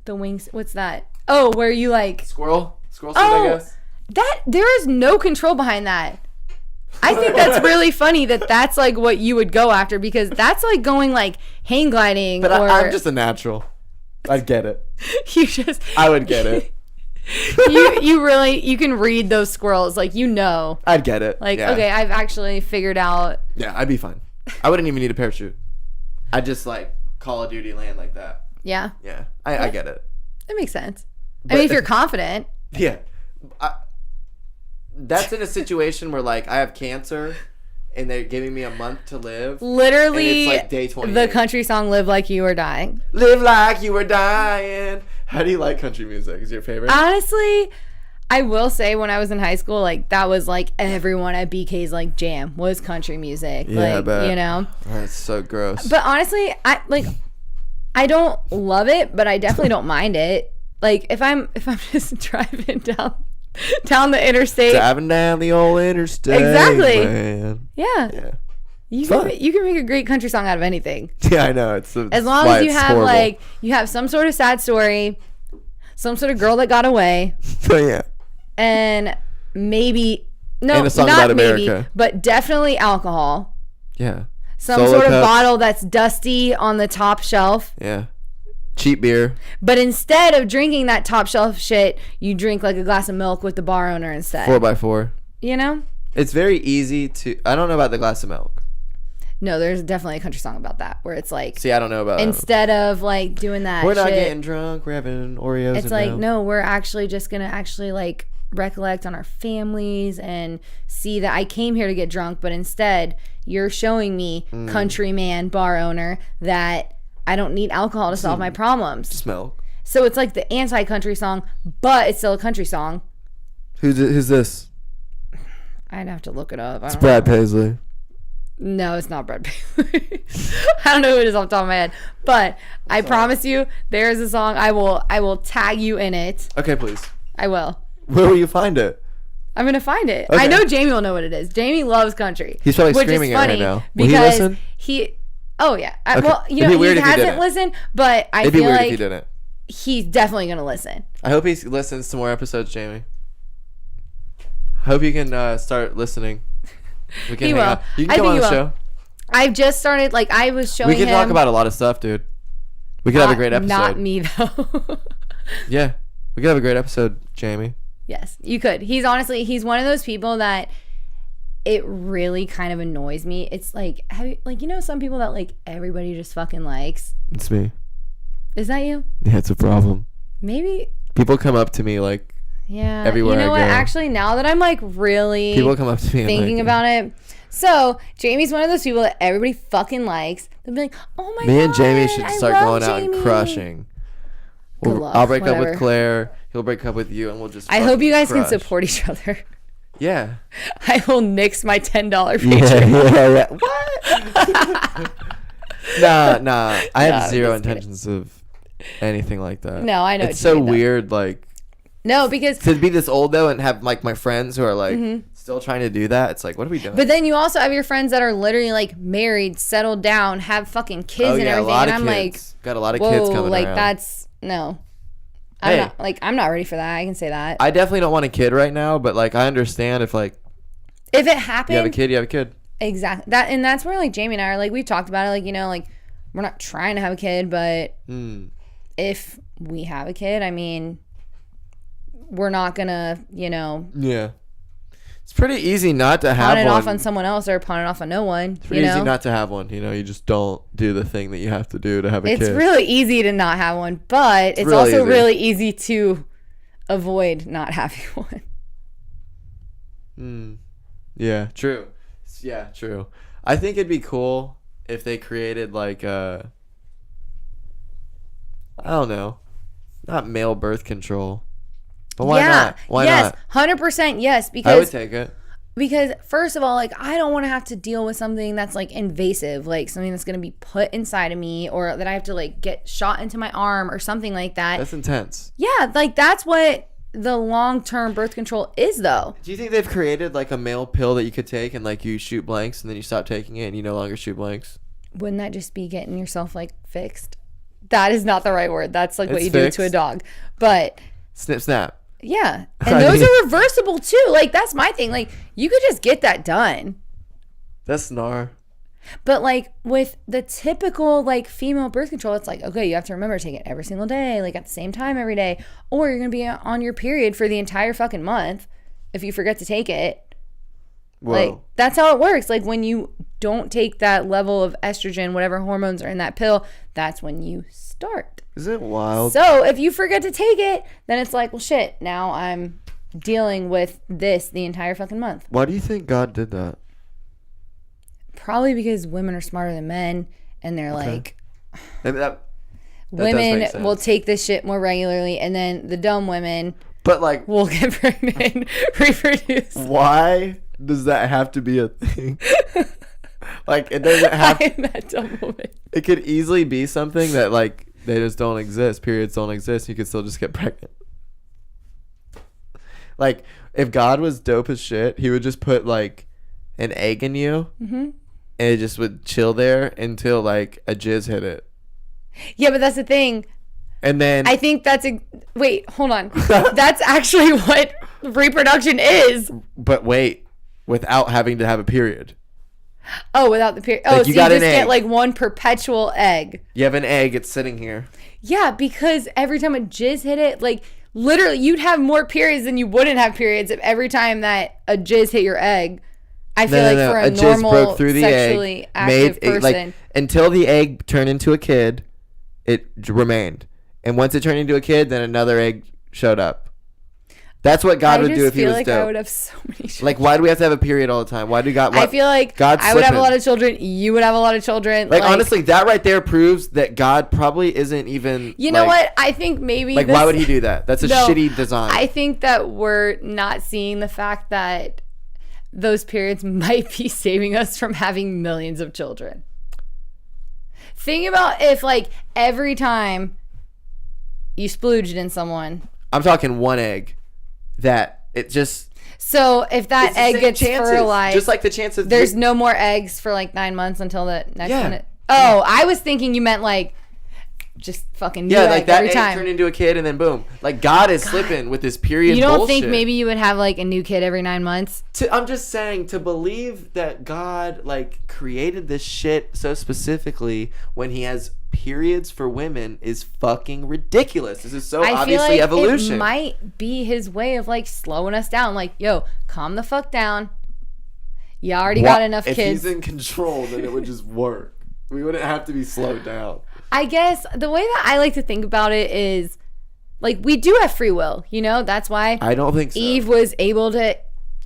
The wings. What's that? Oh, where you like? Squirrel suit, I Oh, guess. that there is no control behind that. I think that's really funny that that's like what you would go after because that's like going like hang gliding But or I'm just a natural. I'd get it. you just I would get it. you really you can read those squirrels like you know I'd get it. like Yeah. okay I've actually figured out Yeah, I'd be fine. I wouldn't even need a parachute. I'd just like Call of Duty land like that. yeah Yeah, I get it. that makes sense. But- I mean if you're confident Yeah. That's in a situation where like I have cancer and they're giving me a month to live. literally And it's like day 28. the country song Live Like You Are Dying. Live like you were dying. How do you like country music? Is it your favorite? Honestly, I will say when I was in high school, like that was like everyone at BK's like jam was country music. Yeah, I like, bet. you know. That's so gross. But honestly, I don't love it, but I definitely don't mind it. Like if I'm just driving down the interstate. Driving down the old interstate. Exactly. Man. Yeah. Yeah. You Fun. can make a great country song out of anything. Yeah, I know. As long as you have like you have some sort of sad story some sort of girl that got away, Oh yeah. and maybe no, And a song not about maybe, America. but definitely alcohol. Yeah. Some Solo sort of cups. bottle that's dusty on the top shelf. Yeah. Cheap beer. But instead of drinking that top shelf shit, you drink like a glass of milk with the bar owner instead. 4x4. You know? It's very easy to. I don't know about the glass of milk. No, there's definitely a country song about that where it's like See, I don't know about. instead of like doing that We're not shit, getting drunk. We're having Oreos. it's and like milk. no, we're actually just gonna actually like recollect on our families and see that I came here to get drunk, but instead you're showing me, countryman bar owner, that I don't need alcohol to solve my problems. Just milk. So it's like the anti-country song, but it's still a country song. Who's this? I'd have to look it up. I It's don't Brad Paisley. No, it's not Brad Paisley. I don't know who it is off the top of my head, but I promise you, there is a song. I will tag you in it. Okay, please. I will. Where will you find it? I'm gonna find it. Okay. I know Jamie will know what it is. Jamie loves country. He's probably which screaming is it right funny now. Will he because listen? Oh yeah. Okay. Well, you It'd know, be weird he if he hasn't didn't. listened, but I It'd be feel weird like if he didn't. he's definitely gonna listen. I hope he listens to more episodes, Jamie. I hope you can start listening. We can He hang will. out. You can I come think on he the will. show. I've just started. Like I was showing We can him. talk about a lot of stuff, dude. We could have a great episode. Not me though. Yeah, we could have a great episode, Jamie. Yes, you could. He's one of those people that it really kind of annoys me. It's like, some people that like everybody just fucking likes. It's me. Is that you? Yeah, it's a problem. Maybe. People come up to me like Yeah. everywhere You know I what? go. Actually, now that I'm like really People come up to me and thinking like, about it. So Jamie's one of those people that everybody fucking likes. They'll be like, "Oh my god, me and Jamie should I start love going out and Jamie." crushing. Good luck, I'll break up whatever. with Claire. He'll break up with you, and we'll just. I hope you guys crush. can support each other. Yeah. I will nix my $10 Patreon. Yeah. What? nah. I have I'm zero just kidding. intentions of anything like that. No, I know It's what you so mean, though. weird, like No, because to be this old though, and have like my friends who are like still trying to do that. It's like, what are we doing? But then you also have your friends that are literally like married, settled down, have fucking kids and a everything. lot And of I'm kids. Got a lot of like, kids whoa, coming like around. that's no. Hey. I'm not ready for that. I can say that. I definitely don't want a kid right now, but like I understand if like If it happened, you have a kid, you have a kid. exactly that, and that's where like Jamie and I are like we've talked about it. Like like we're not trying to have a kid, but if we have a kid, I mean, we're not gonna Yeah. It's pretty easy not to have pawn it one. off on someone else or pawn it off on no one. It's pretty easy not to have one. You just don't do the thing that you have to do to have a It's kid. really easy to not have one, but it's really also easy. really easy to avoid not having one. Yeah, true. Yeah, true. I think it'd be cool if they created like I don't know, not male birth control. But why not? Why yes, not? 100% yes. I would Because take it. first of all, like I don't want to have to deal with something that's like invasive, like something that's gonna be put inside of me, or that I have to like get shot into my arm or something like that. That's intense. Yeah, like that's what the long-term birth control is, though. Do you think they've created like a male pill that you could take and like you shoot blanks and then you stop taking it and you no longer shoot blanks? Wouldn't that just be getting yourself like fixed? That is not the right word. That's like what It's you do fixed. to a dog. But Snip, snap. yeah, and I those mean- are reversible too. Like that's my thing. Like you could just get that done. That's gnar. But like with the typical like female birth control, it's like, okay, you have to remember to take it every single day, like at the same time every day, or you're gonna be on your period for the entire fucking month if you forget to take it. Whoa. Like that's how it works. Like when you don't take that level of estrogen, whatever hormones are in that pill, that's when you start. Isn't it wild? So if you forget to take it, then it's like, well, shit, now I'm dealing with this the entire fucking month. Why do you think God did that? Probably because women are smarter than men, and they're like, Maybe that does women make sense. will take this shit more regularly, and then the dumb women But like, will get pregnant, reproduce. why does that have to be a thing? Like, it doesn't have. I am that dumb woman. It could easily be something that like they just don't exist. Periods don't exist. You could still just get pregnant. Like, if God was dope as shit, he would just put like an egg in you, and it just would chill there until like a jizz hit it. Yeah, but that's the thing. And then I think that's wait, hold on. That's actually what reproduction is. but wait, without having to have a period. Oh, without the period. Oh, Like, so you you got just an get egg. like one perpetual egg. You have an egg, it's sitting here. Yeah, because every time a jizz hit it, like literally you'd have more periods than you wouldn't have periods if every time that a jizz hit your egg. I feel like for a jizz normal broke through the sexually egg, active person. like until the egg turned into a kid, it remained. And once it turned into a kid, then another egg showed up. That's what God I would just do if he feel was like dope. I would have so many children. Like, why do we have to have a period all the time? Why do God? I feel like God's I would have a slipping. lot of children. You would have a lot of children. Like honestly, that right there proves that God probably isn't even. You know what? I think maybe Like, why would he do that? That's a No, shitty design. I think that we're not seeing the fact that those periods might be saving us from having millions of children. Think about if like every time you splooged in someone. I'm talking one egg. That it just. So if that It's the egg same gets chances. fertilized, Just like the chances. there's no more eggs for like 9 months until the next Yeah. one. Oh, I was thinking you meant like just fucking new Yeah, egg like that every egg time. turned into a kid and then boom. Like God is slipping with this period. You don't bullshit. think maybe you would have like a new kid every 9 months? I'm just saying, to believe that God like created this shit so specifically when he has periods for women is fucking ridiculous. This is so I feel obviously like evolution. it might be his way of like slowing us down. Like, yo, calm the fuck down. You already got enough if kids. he's in control, then it would just work. We wouldn't have to be slowed down. I guess the way that I like to think about it is like we do have free will, you know? That's why I don't think so. Eve was able to.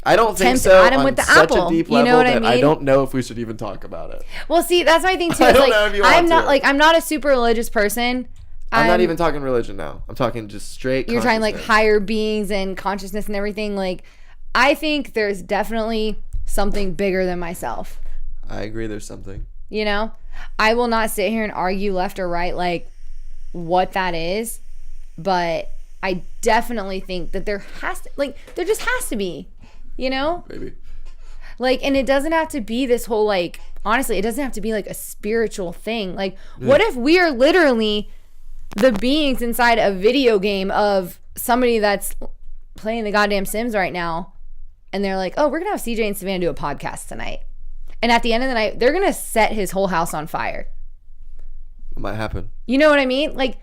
I don't think tempt so. Adam on with the such apple. a deep You level know what I that I mean? don't know if we should even talk about it. Well, see, that's my thing too. I It's don't like know if you want I'm not to. like I'm not a super religious person. I'm not even talking religion now. I'm talking just straight. You're talking like consciousness. higher beings and consciousness and everything. Like, I think there's definitely something bigger than myself. I agree. There's something. You know, I will not sit here and argue left or right like what that is, but I definitely think that there just has to be, you know, Maybe. like, and it doesn't have to be this whole like, honestly, it doesn't have to be like a spiritual thing. Like, what if we are literally the beings inside a video game of somebody that's playing the goddamn Sims right now, and they're like, oh, we're gonna have CJ and Savannah do a podcast tonight. And at the end of the night, they're going to set his whole house on fire. It might happen. You know what I mean? Like,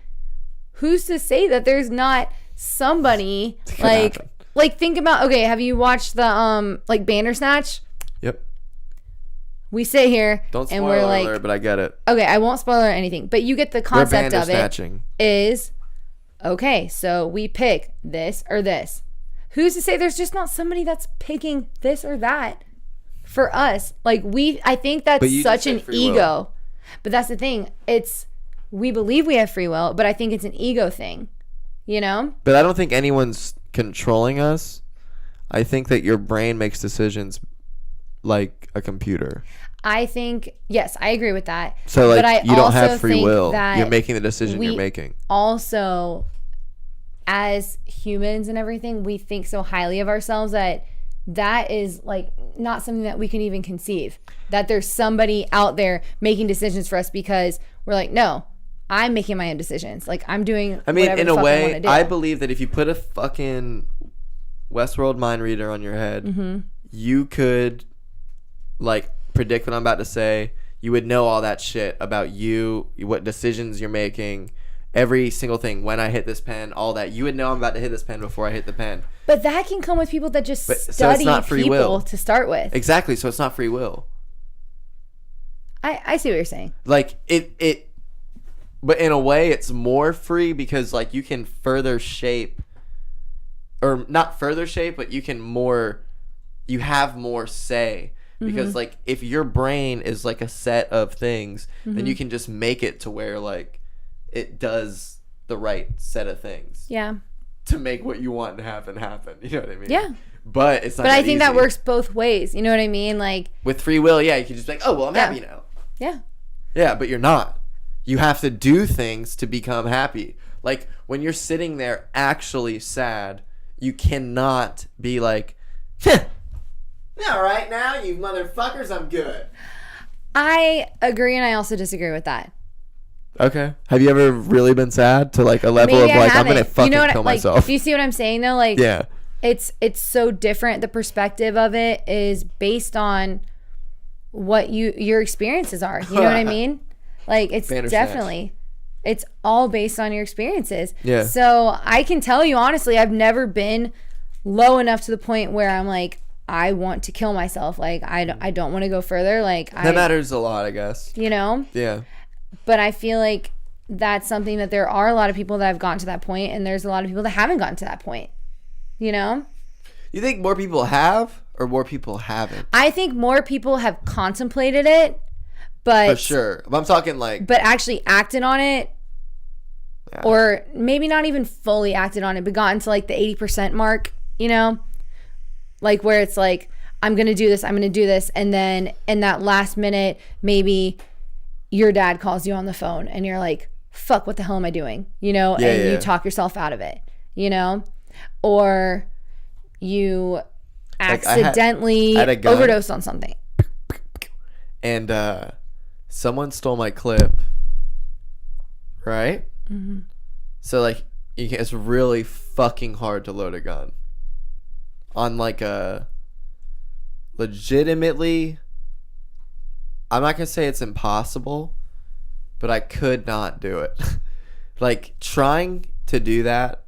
who's to say that there's not somebody like happen. like think about, okay, have you watched the like Bandersnatch? Yep. We sit here Don't spoil and we're like, alert, but I get it. okay, I won't spoil anything, but you get the We're concept of it Bandersnatching. is, okay, so we pick this or this. Who's to say there's just not somebody that's picking this or that for us? Like I think But that's you such just said an free will. ego. But that's the thing. We believe we have free will, but I think it's an ego thing. You know? But I don't think anyone's controlling us. I think that your brain makes decisions like a computer. I think, yes, I agree with that. So like but I you don't have also free think will. that You're making the decision you're we making. Also, as humans and everything, we think so highly of ourselves that is like not something that we can even conceive, that there's somebody out there making decisions for us, because we're like, no, I'm making my own decisions. Like, I'm doing I mean, whatever in the a fuck way, I, I believe that if you put a fucking Westworld mind reader on your head, Mm-hmm. you could like predict what I'm about to say. You would know all that shit about you, what decisions you're making, every single thing. When I hit this pen, all that. You would know I'm about to hit this pen before I hit the pen. But that can come with people that just But- so it's study not free people will. to start with. Exactly. So it's not free will. I see what you're saying. Like it but in a way it's more free because like you can further shape, or not further shape, but you have more say, because Mm-hmm. like if your brain is like a set of things, then you can just make it to where like it does the right set of things Yeah. to make what you want to happen. You know what I mean? Yeah. But it's not But I that think that easy. works both ways. You know what I mean? Like, With free will, yeah, you can just be like, oh well, I'm Yeah. happy now. yeah. Yeah, but you're not. You have to do things to become happy. Like when you're sitting there actually sad, you cannot be like, yeah, right now, you motherfuckers, I'm good. I agree, and I also disagree with that. Okay. Have you ever really been sad to like a level Maybe of I like I'm haven't. gonna fucking kill like, myself? do you see what I'm saying though? Like, Yeah. it's so different. The perspective of it is based on what your experiences are. You know what I mean? Like, it's definitely, it's all based on your experiences. Yeah. So I can tell you honestly, I've never been low enough to the point where I'm like, I want to kill myself. Like, I don't want to go further. Like, That matters a lot, I guess. you know? Yeah. But I feel like that's something that there are a lot of people that have gotten to that point, and there's a lot of people that haven't gotten to that point. You know? You think more people have or more people haven't? I think more people have contemplated it, but For sure. But I'm talking like but actually acted on it, Yeah. or maybe not even fully acted on it, but gotten to like the 80% mark, you know? Like where it's like, I'm going to do this. And then in that last minute, maybe your dad calls you on the phone and you're like, fuck, what the hell am I doing? You know, and you talk yourself out of it, you know? Or you accidentally I had a gun. overdosed on something. and someone stole my clip, right? Mm-hmm. So like it's really fucking hard to load a gun on like a legitimately, I'm not gonna say it's impossible, but I could not do it. Like trying to do that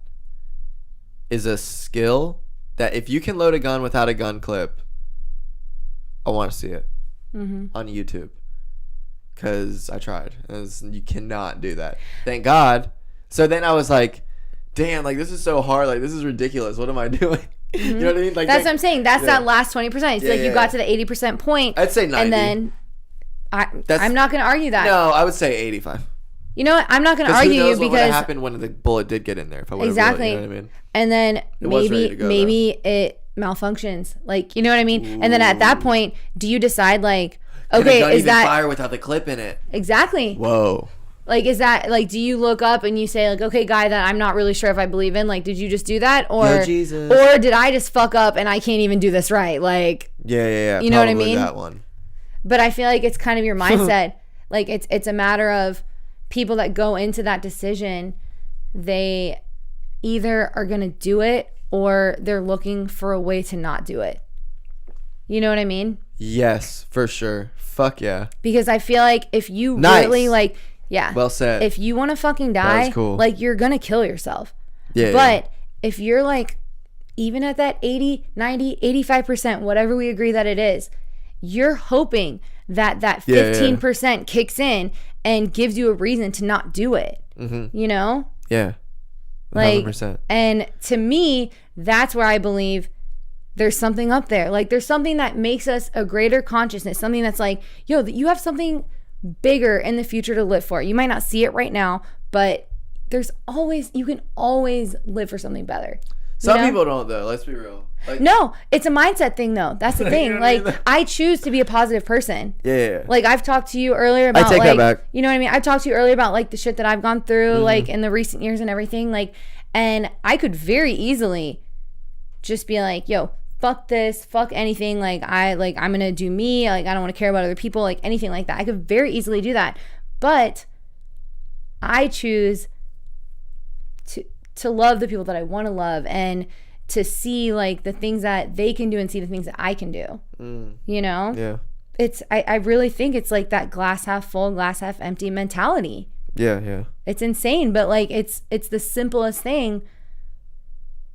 is a skill that if you can load a gun without a gun clip, I want to see it on YouTube. Because I tried. You cannot do that. Thank God. So then I was like, damn, like this is so hard. Like this is ridiculous. What am I doing? You know what I mean? Like That's what I'm saying. That's that last 20%. It's like you got to the 80% point. I'd say 90. And then I'm not going to argue that. No, I would say 85. You know what? I'm not going to argue you what would have because happened when the bullet did get in there. If I would exactly. You know what I mean? And then was ready to go, maybe it malfunctions. Like, you know what I mean? Ooh. And then at that point, do you decide like, okay, is that fire without the clip in it? Exactly. Whoa. Like, is that like, do you look up and you say like, okay, guy that I'm not really sure if I believe in, like, did you just do that, or Jesus. or did I just fuck up and I can't even do this right? Like, yeah. You know what I mean? That one. But I feel like it's kind of your mindset. Like it's a matter of people that go into that decision, they either are going to do it or they're looking for a way to not do it. You know what I mean? Yes, for sure. Fuck yeah. Because I feel like if you really like, well said. If you want to fucking die, cool. like you're going to kill yourself. Yeah. But if you're like, even at that 80, 90, 85%, whatever we agree that it is, you're hoping that 15% kicks in and gives you a reason to not do it. Mm-hmm. You know? Yeah. 100%. Like, and to me, that's where I believe there's something up there. Like, there's something that makes us a greater consciousness, something that's like, yo, you have something bigger in the future to live for. You might not see it right now, but you can always live for something better. Some people don't, though. Let's be real. Like, no, it's a mindset thing, though. That's the thing. Like, I choose to be a positive person. Yeah. Like, I've talked to you earlier about, I take that back. You know what I mean? I've talked to you earlier about, like, the shit that I've gone through, like, in the recent years and everything. Like, and I could very easily just be like, yo, fuck this, fuck anything. Like, I'm going to do me. Like, I don't want to care about other people, like, anything like that. I could very easily do that. But I choose to love the people that I want to love and to see like the things that they can do and see the things that I can do. You know? Yeah. I really think it's like that glass half full, glass half empty mentality. Yeah. It's insane, but like it's the simplest thing,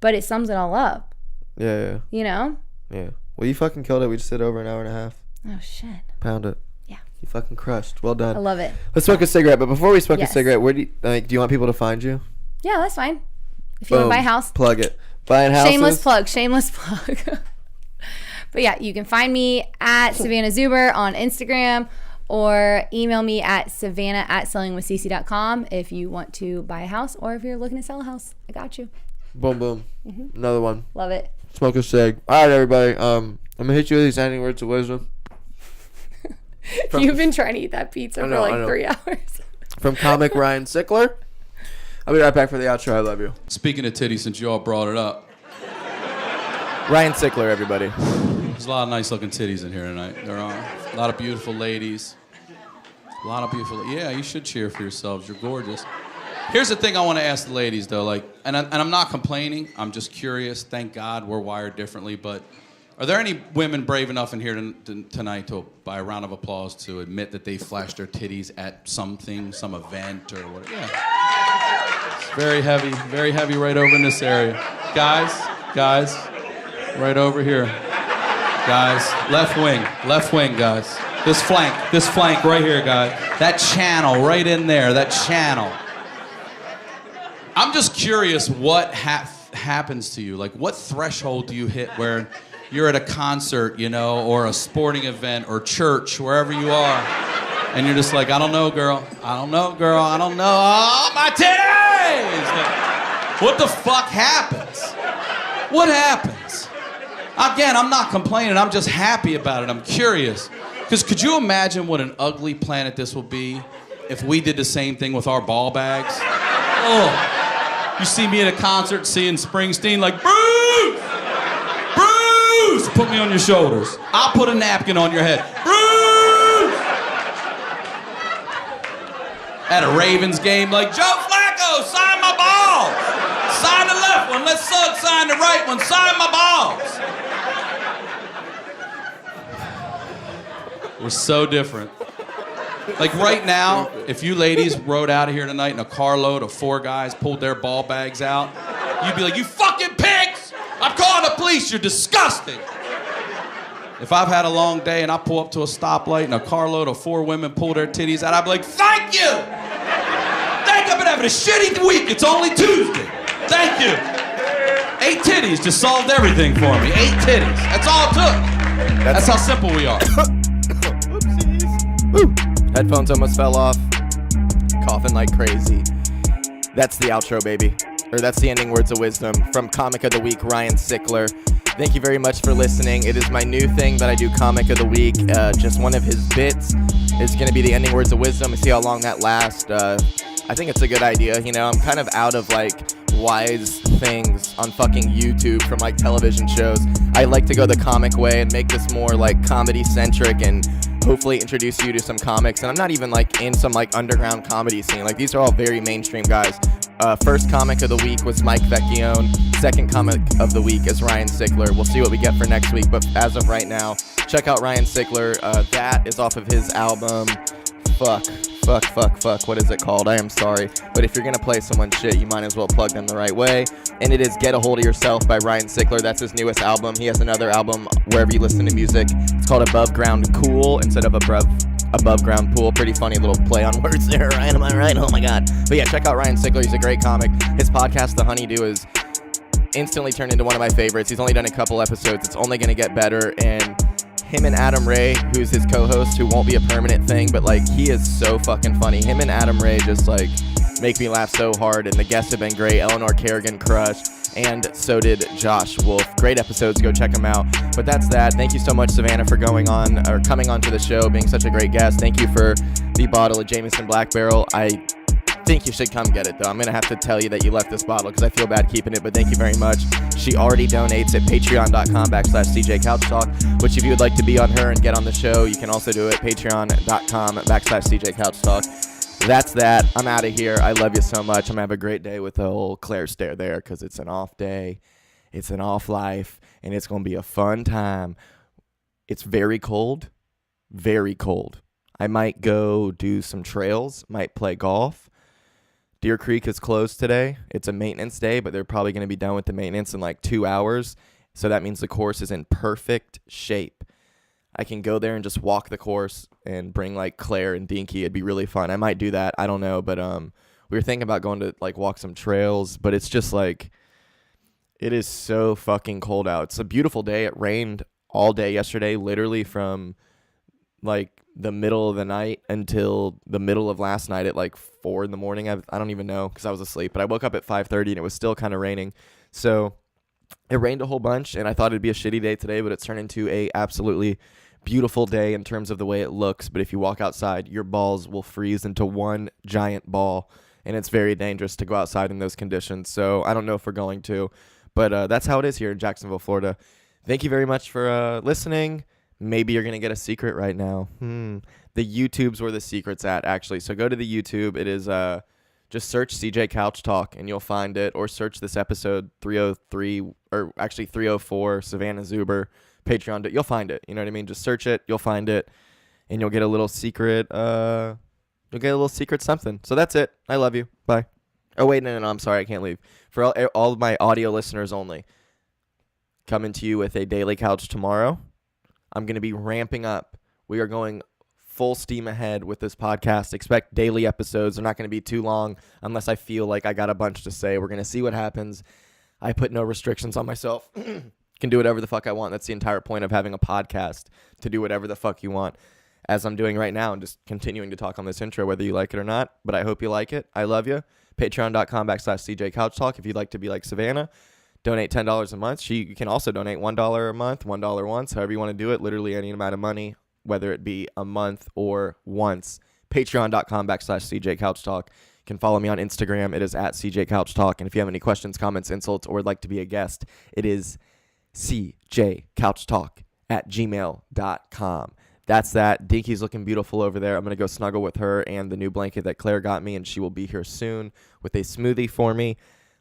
but it sums it all up. Yeah. You know? Yeah. Well, you fucking killed it. We just did over an hour and a half. Oh shit. Pound it. Yeah. You fucking crushed. Well done. I love it. Let's smoke a cigarette. But before we smoke a cigarette, where do you want people to find you? Yeah, that's fine. If you want to buy a house, plug it. Buying houses. Shameless plug. But yeah, you can find me at Savannah Zuber on Instagram or email me at savannah@sellingwithcc.com if you want to buy a house or if you're looking to sell a house. I got you. Boom. Another one. Love it. Smoke a cig. All right, everybody. I'm gonna hit you with these ending words of wisdom. You've been trying to eat that pizza for like 3 hours. From comic Ryan Sickler. I'll be right back for the outro. I love you. Speaking of titties, since you all brought it up, Ryan Sickler, everybody. There's a lot of nice looking titties in here tonight. There are a lot of beautiful ladies. A lot of beautiful. Yeah, you should cheer for yourselves. You're gorgeous. Here's the thing I want to ask the ladies, though. Like, and I'm not complaining. I'm just curious. Thank God we're wired differently. But are there any women brave enough in here tonight to, by a round of applause, to admit that they flashed their titties at something, some event or whatever? Yeah. It's very heavy right over in this area. Guys, right over here. Guys, left wing, guys. This flank right here, guys. That channel right in there, that channel. I'm just curious what happens to you. Like, what threshold do you hit where you're at a concert, you know, or a sporting event or church, wherever you are, and you're just like, I don't know, girl. Oh, my titties! Like, what the fuck happens? What happens? Again, I'm not complaining. I'm just happy about it. I'm curious. Because could you imagine what an ugly planet this will be if we did the same thing with our ball bags? Oh. You see me at a concert seeing Springsteen, like, Bruce! Put me on your shoulders. I'll put a napkin on your head. Bruce! At a Ravens game, like, Joe Flacco, sign my balls! Sign the left one, let Suggs sign the right one, sign my balls! We're so different. Like right now, if you ladies rode out of here tonight in a carload of 4 guys, pulled their ball bags out, you'd be like, you fucking pigs! I'm calling the police, you're disgusting! If I've had a long day and I pull up to a stoplight and a carload of 4 women pull their titties out, I'd be like, thank you! Thank you, I've been having a shitty week, it's only Tuesday. Thank you. 8 titties just solved everything for me. 8 titties, that's all it took. That's how simple we are. Woo. Headphones almost fell off. Coughing like crazy. That's the outro, baby. Or that's the ending words of wisdom from Comic of the Week, Ryan Sickler. Thank you very much for listening. It is my new thing that I do Comic of the Week. Just one of his bits is going to be the ending words of wisdom. See how long that lasts. I think it's a good idea. You know, I'm kind of out of like wise things on fucking YouTube from like television shows. I like to go the comic way and make this more like comedy centric and hopefully introduce you to some comics. And I'm not even like in some like underground comedy scene. Like these are all very mainstream guys. First comic of the week was Mike Vecchione. Second comic of the week is Ryan Sickler. We'll see what we get for next week, but as of right now, check out Ryan Sickler. That is off of his album, Fuck, what is it called? I am sorry. But if you're gonna play someone's shit, you might as well plug them the right way. And it is Get a Hold of Yourself by Ryan Sickler. That's his newest album. He has another album wherever you listen to music. It's called Above Ground Cool instead of Above Ground Pool. Pretty funny little play on words there, Ryan. Am I right? Oh my God. But yeah, check out Ryan Sickler. He's a great comic. His podcast, The Honeydew, is instantly turned into one of my favorites. He's only done a couple episodes. It's only gonna get better. And him and Adam Ray, who's his co-host, who won't be a permanent thing, but like he is so fucking funny. Him and Adam Ray just like make me laugh so hard, and the guests have been great. Eleanor Kerrigan crushed, and so did Josh Wolf. Great episodes, go check them out. But that's that. Thank you so much, Savannah, for coming on to the show, being such a great guest. Thank you for the bottle of Jameson Black Barrel. I think you should come get it, though. I'm gonna have to tell you that you left this bottle because I feel bad keeping it, but thank you very much. She already donates at patreon.com/CJ which if you would like to be on her and get on the show, you can also do it patreon.com/CJ. That's that. I'm out of here. I love you so much. I'm gonna have a great day with the whole Claire stare there because it's an off day. It's an off life, and it's gonna be a fun time. It's very cold. Very cold. I might go do some trails, might play golf. Deer Creek is closed today. It's a maintenance day, but they're probably going to be done with the maintenance in like 2 hours. So that means the course is in perfect shape. I can go there and just walk the course and bring like Claire and Dinky. It'd be really fun. I might do that. I don't know, but we were thinking about going to like walk some trails, but it's just like it is so fucking cold out. It's a beautiful day. It rained all day yesterday, literally from like the middle of the night until the middle of last night at like 4 in the morning. I don't even know because I was asleep, but I woke up at 5:30 and it was still kind of raining. So it rained a whole bunch, and I thought it'd be a shitty day today, but it's turned into a absolutely beautiful day in terms of the way it looks. But if you walk outside, your balls will freeze into one giant ball, and it's very dangerous to go outside in those conditions. So I don't know if we're going to, but that's how it is here in Jacksonville, Florida. Thank you very much for listening. maybe you're going to get a secret right now. The YouTube's where the secret's at, actually. So go to the YouTube. It is just search CJ Couch Talk and you'll find it, or search this episode 303, or actually 304, Savannah Zuber, Patreon. You'll find it. You know what I mean? Just search it. You'll find it. And you'll get a little secret. You'll get a little secret something. So that's it. I love you. Bye. Oh, wait, no, I'm sorry. I can't leave. For all of my audio listeners only, coming to you with a daily couch tomorrow. I'm going to be ramping up. We are going full steam ahead with this podcast. Expect daily episodes. They're not going to be too long unless I feel like I got a bunch to say. We're going to see what happens. I put no restrictions on myself. Can do whatever the fuck I want. That's the entire point of having a podcast, to do whatever the fuck you want, as I'm doing right now and just continuing to talk on this intro, whether you like it or not. But I hope you like it. I love you. Patreon.com/CJ Couch Talk. If you'd like to be like Savannah, donate $10 a month. You can also donate $1 a month, $1 once, however you want to do it. Literally any amount of money, whether it be a month or once. Patreon.com/CJ Couch Talk. You can follow me on Instagram. It is at CJ Couch Talk. And if you have any questions, comments, insults, or would like to be a guest, it is cjcouchtalk@gmail.com. That's that. Dinky's looking beautiful over there. I'm going to go snuggle with her and the new blanket that Claire got me, and she will be here soon with a smoothie for me.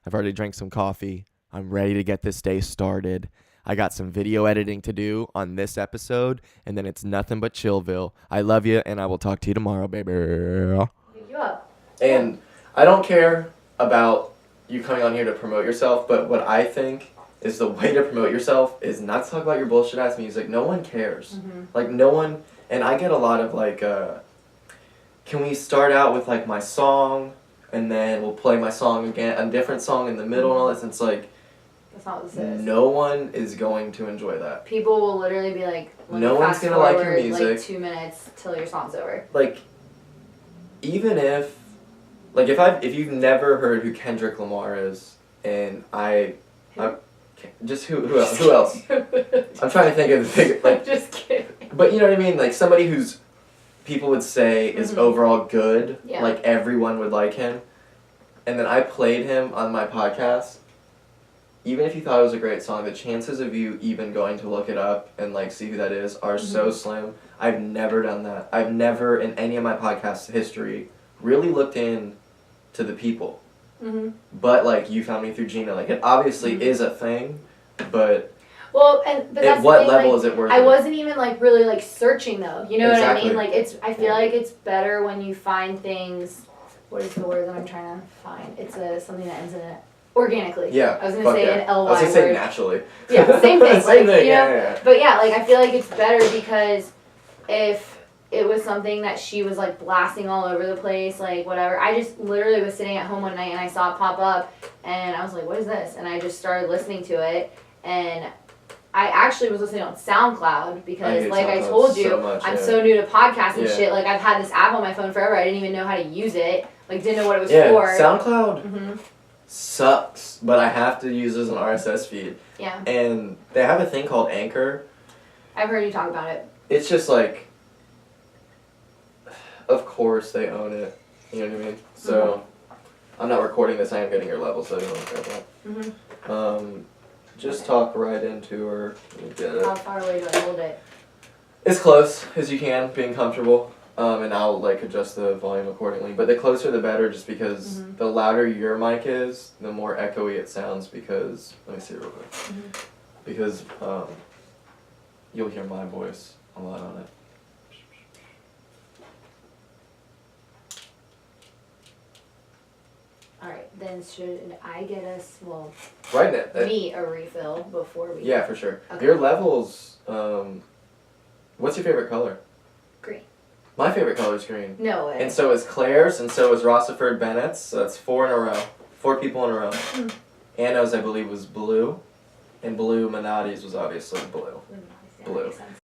I've already drank some coffee. I'm ready to get this day started. I got some video editing to do on this episode, and then it's nothing but Chillville. I love you, and I will talk to you tomorrow, baby. Pick you up. And I don't care about you coming on here to promote yourself, but what I think is the way to promote yourself is not to talk about your bullshit ass music. No one cares. Like, no one, and I get a lot of like, can we start out with like my song, and then we'll play my song again, a different song in the middle and all this, and it's like, That's not what this is. no one is going to enjoy that. People will literally be like, No one's fast gonna like your forward, music. like 2 minutes till your song's over. Like, even if, like, if you've never heard who Kendrick Lamar is, and just who else? Who else? I'm trying to think of the big, like, Just kidding. but you know what I mean? Like, somebody who's people would say is overall good. Yeah. Like, everyone would like him. And then I played him on my podcast. Even if you thought it was a great song, the chances of you even going to look it up and, like, see who that is are so slim. I've never done that. I've never, in any of my podcast history, really looked in to the people. But, like, you found me through Gina. Like, it obviously is a thing, but Well, but that's at what the thing, level like, is it worth I it? wasn't even like really like searching though. You know what I Exactly. mean? Like I feel like it's better when you find things. What is the word that I'm trying to find? It's something that ends in it organically. Yeah. I was gonna fuck say yeah. an ly I was gonna say word. naturally. Yeah, same thing. Same like, thing, you know? yeah. But yeah, like I feel like it's better because if it was something that she was like blasting all over the place, like whatever. I just literally was sitting at home one night and I saw it pop up and I was like, what is this? And I just started listening to it and I actually was listening on SoundCloud because like I told you, so much, I'm yeah. so new to podcasts and Yeah. shit. Like I've had this app on my phone forever. I didn't even know how to use it. Like didn't know what it was Yeah, for. SoundCloud sucks, but I have to use this as an RSS feed. Yeah. And they have a thing called Anchor. I've heard you talk about it. It's just like, of course they own it. You know what I mean? So, I'm not recording this. I am getting your level, so I don't care about that. Just talk right into her. Let me get How it. far away do I hold it? As close as you can, being comfortable. And I'll like adjust the volume accordingly. But the closer the better, just because the louder your mic is, the more echoey it sounds. Because let me see real quick. Because you'll hear my voice a lot on it. Alright, then should I get us, well, Right now. me a refill before we... Yeah, for sure. Okay. Your levels. What's your favorite color? Green. My favorite color is green. No way. And so is Claire's, and so is Rossiford Bennett's. So that's 4 in a row. 4 people in a row. Anna's, I believe, was blue. And Blue Minotti's was obviously blue. Yeah, Blue. makes sense.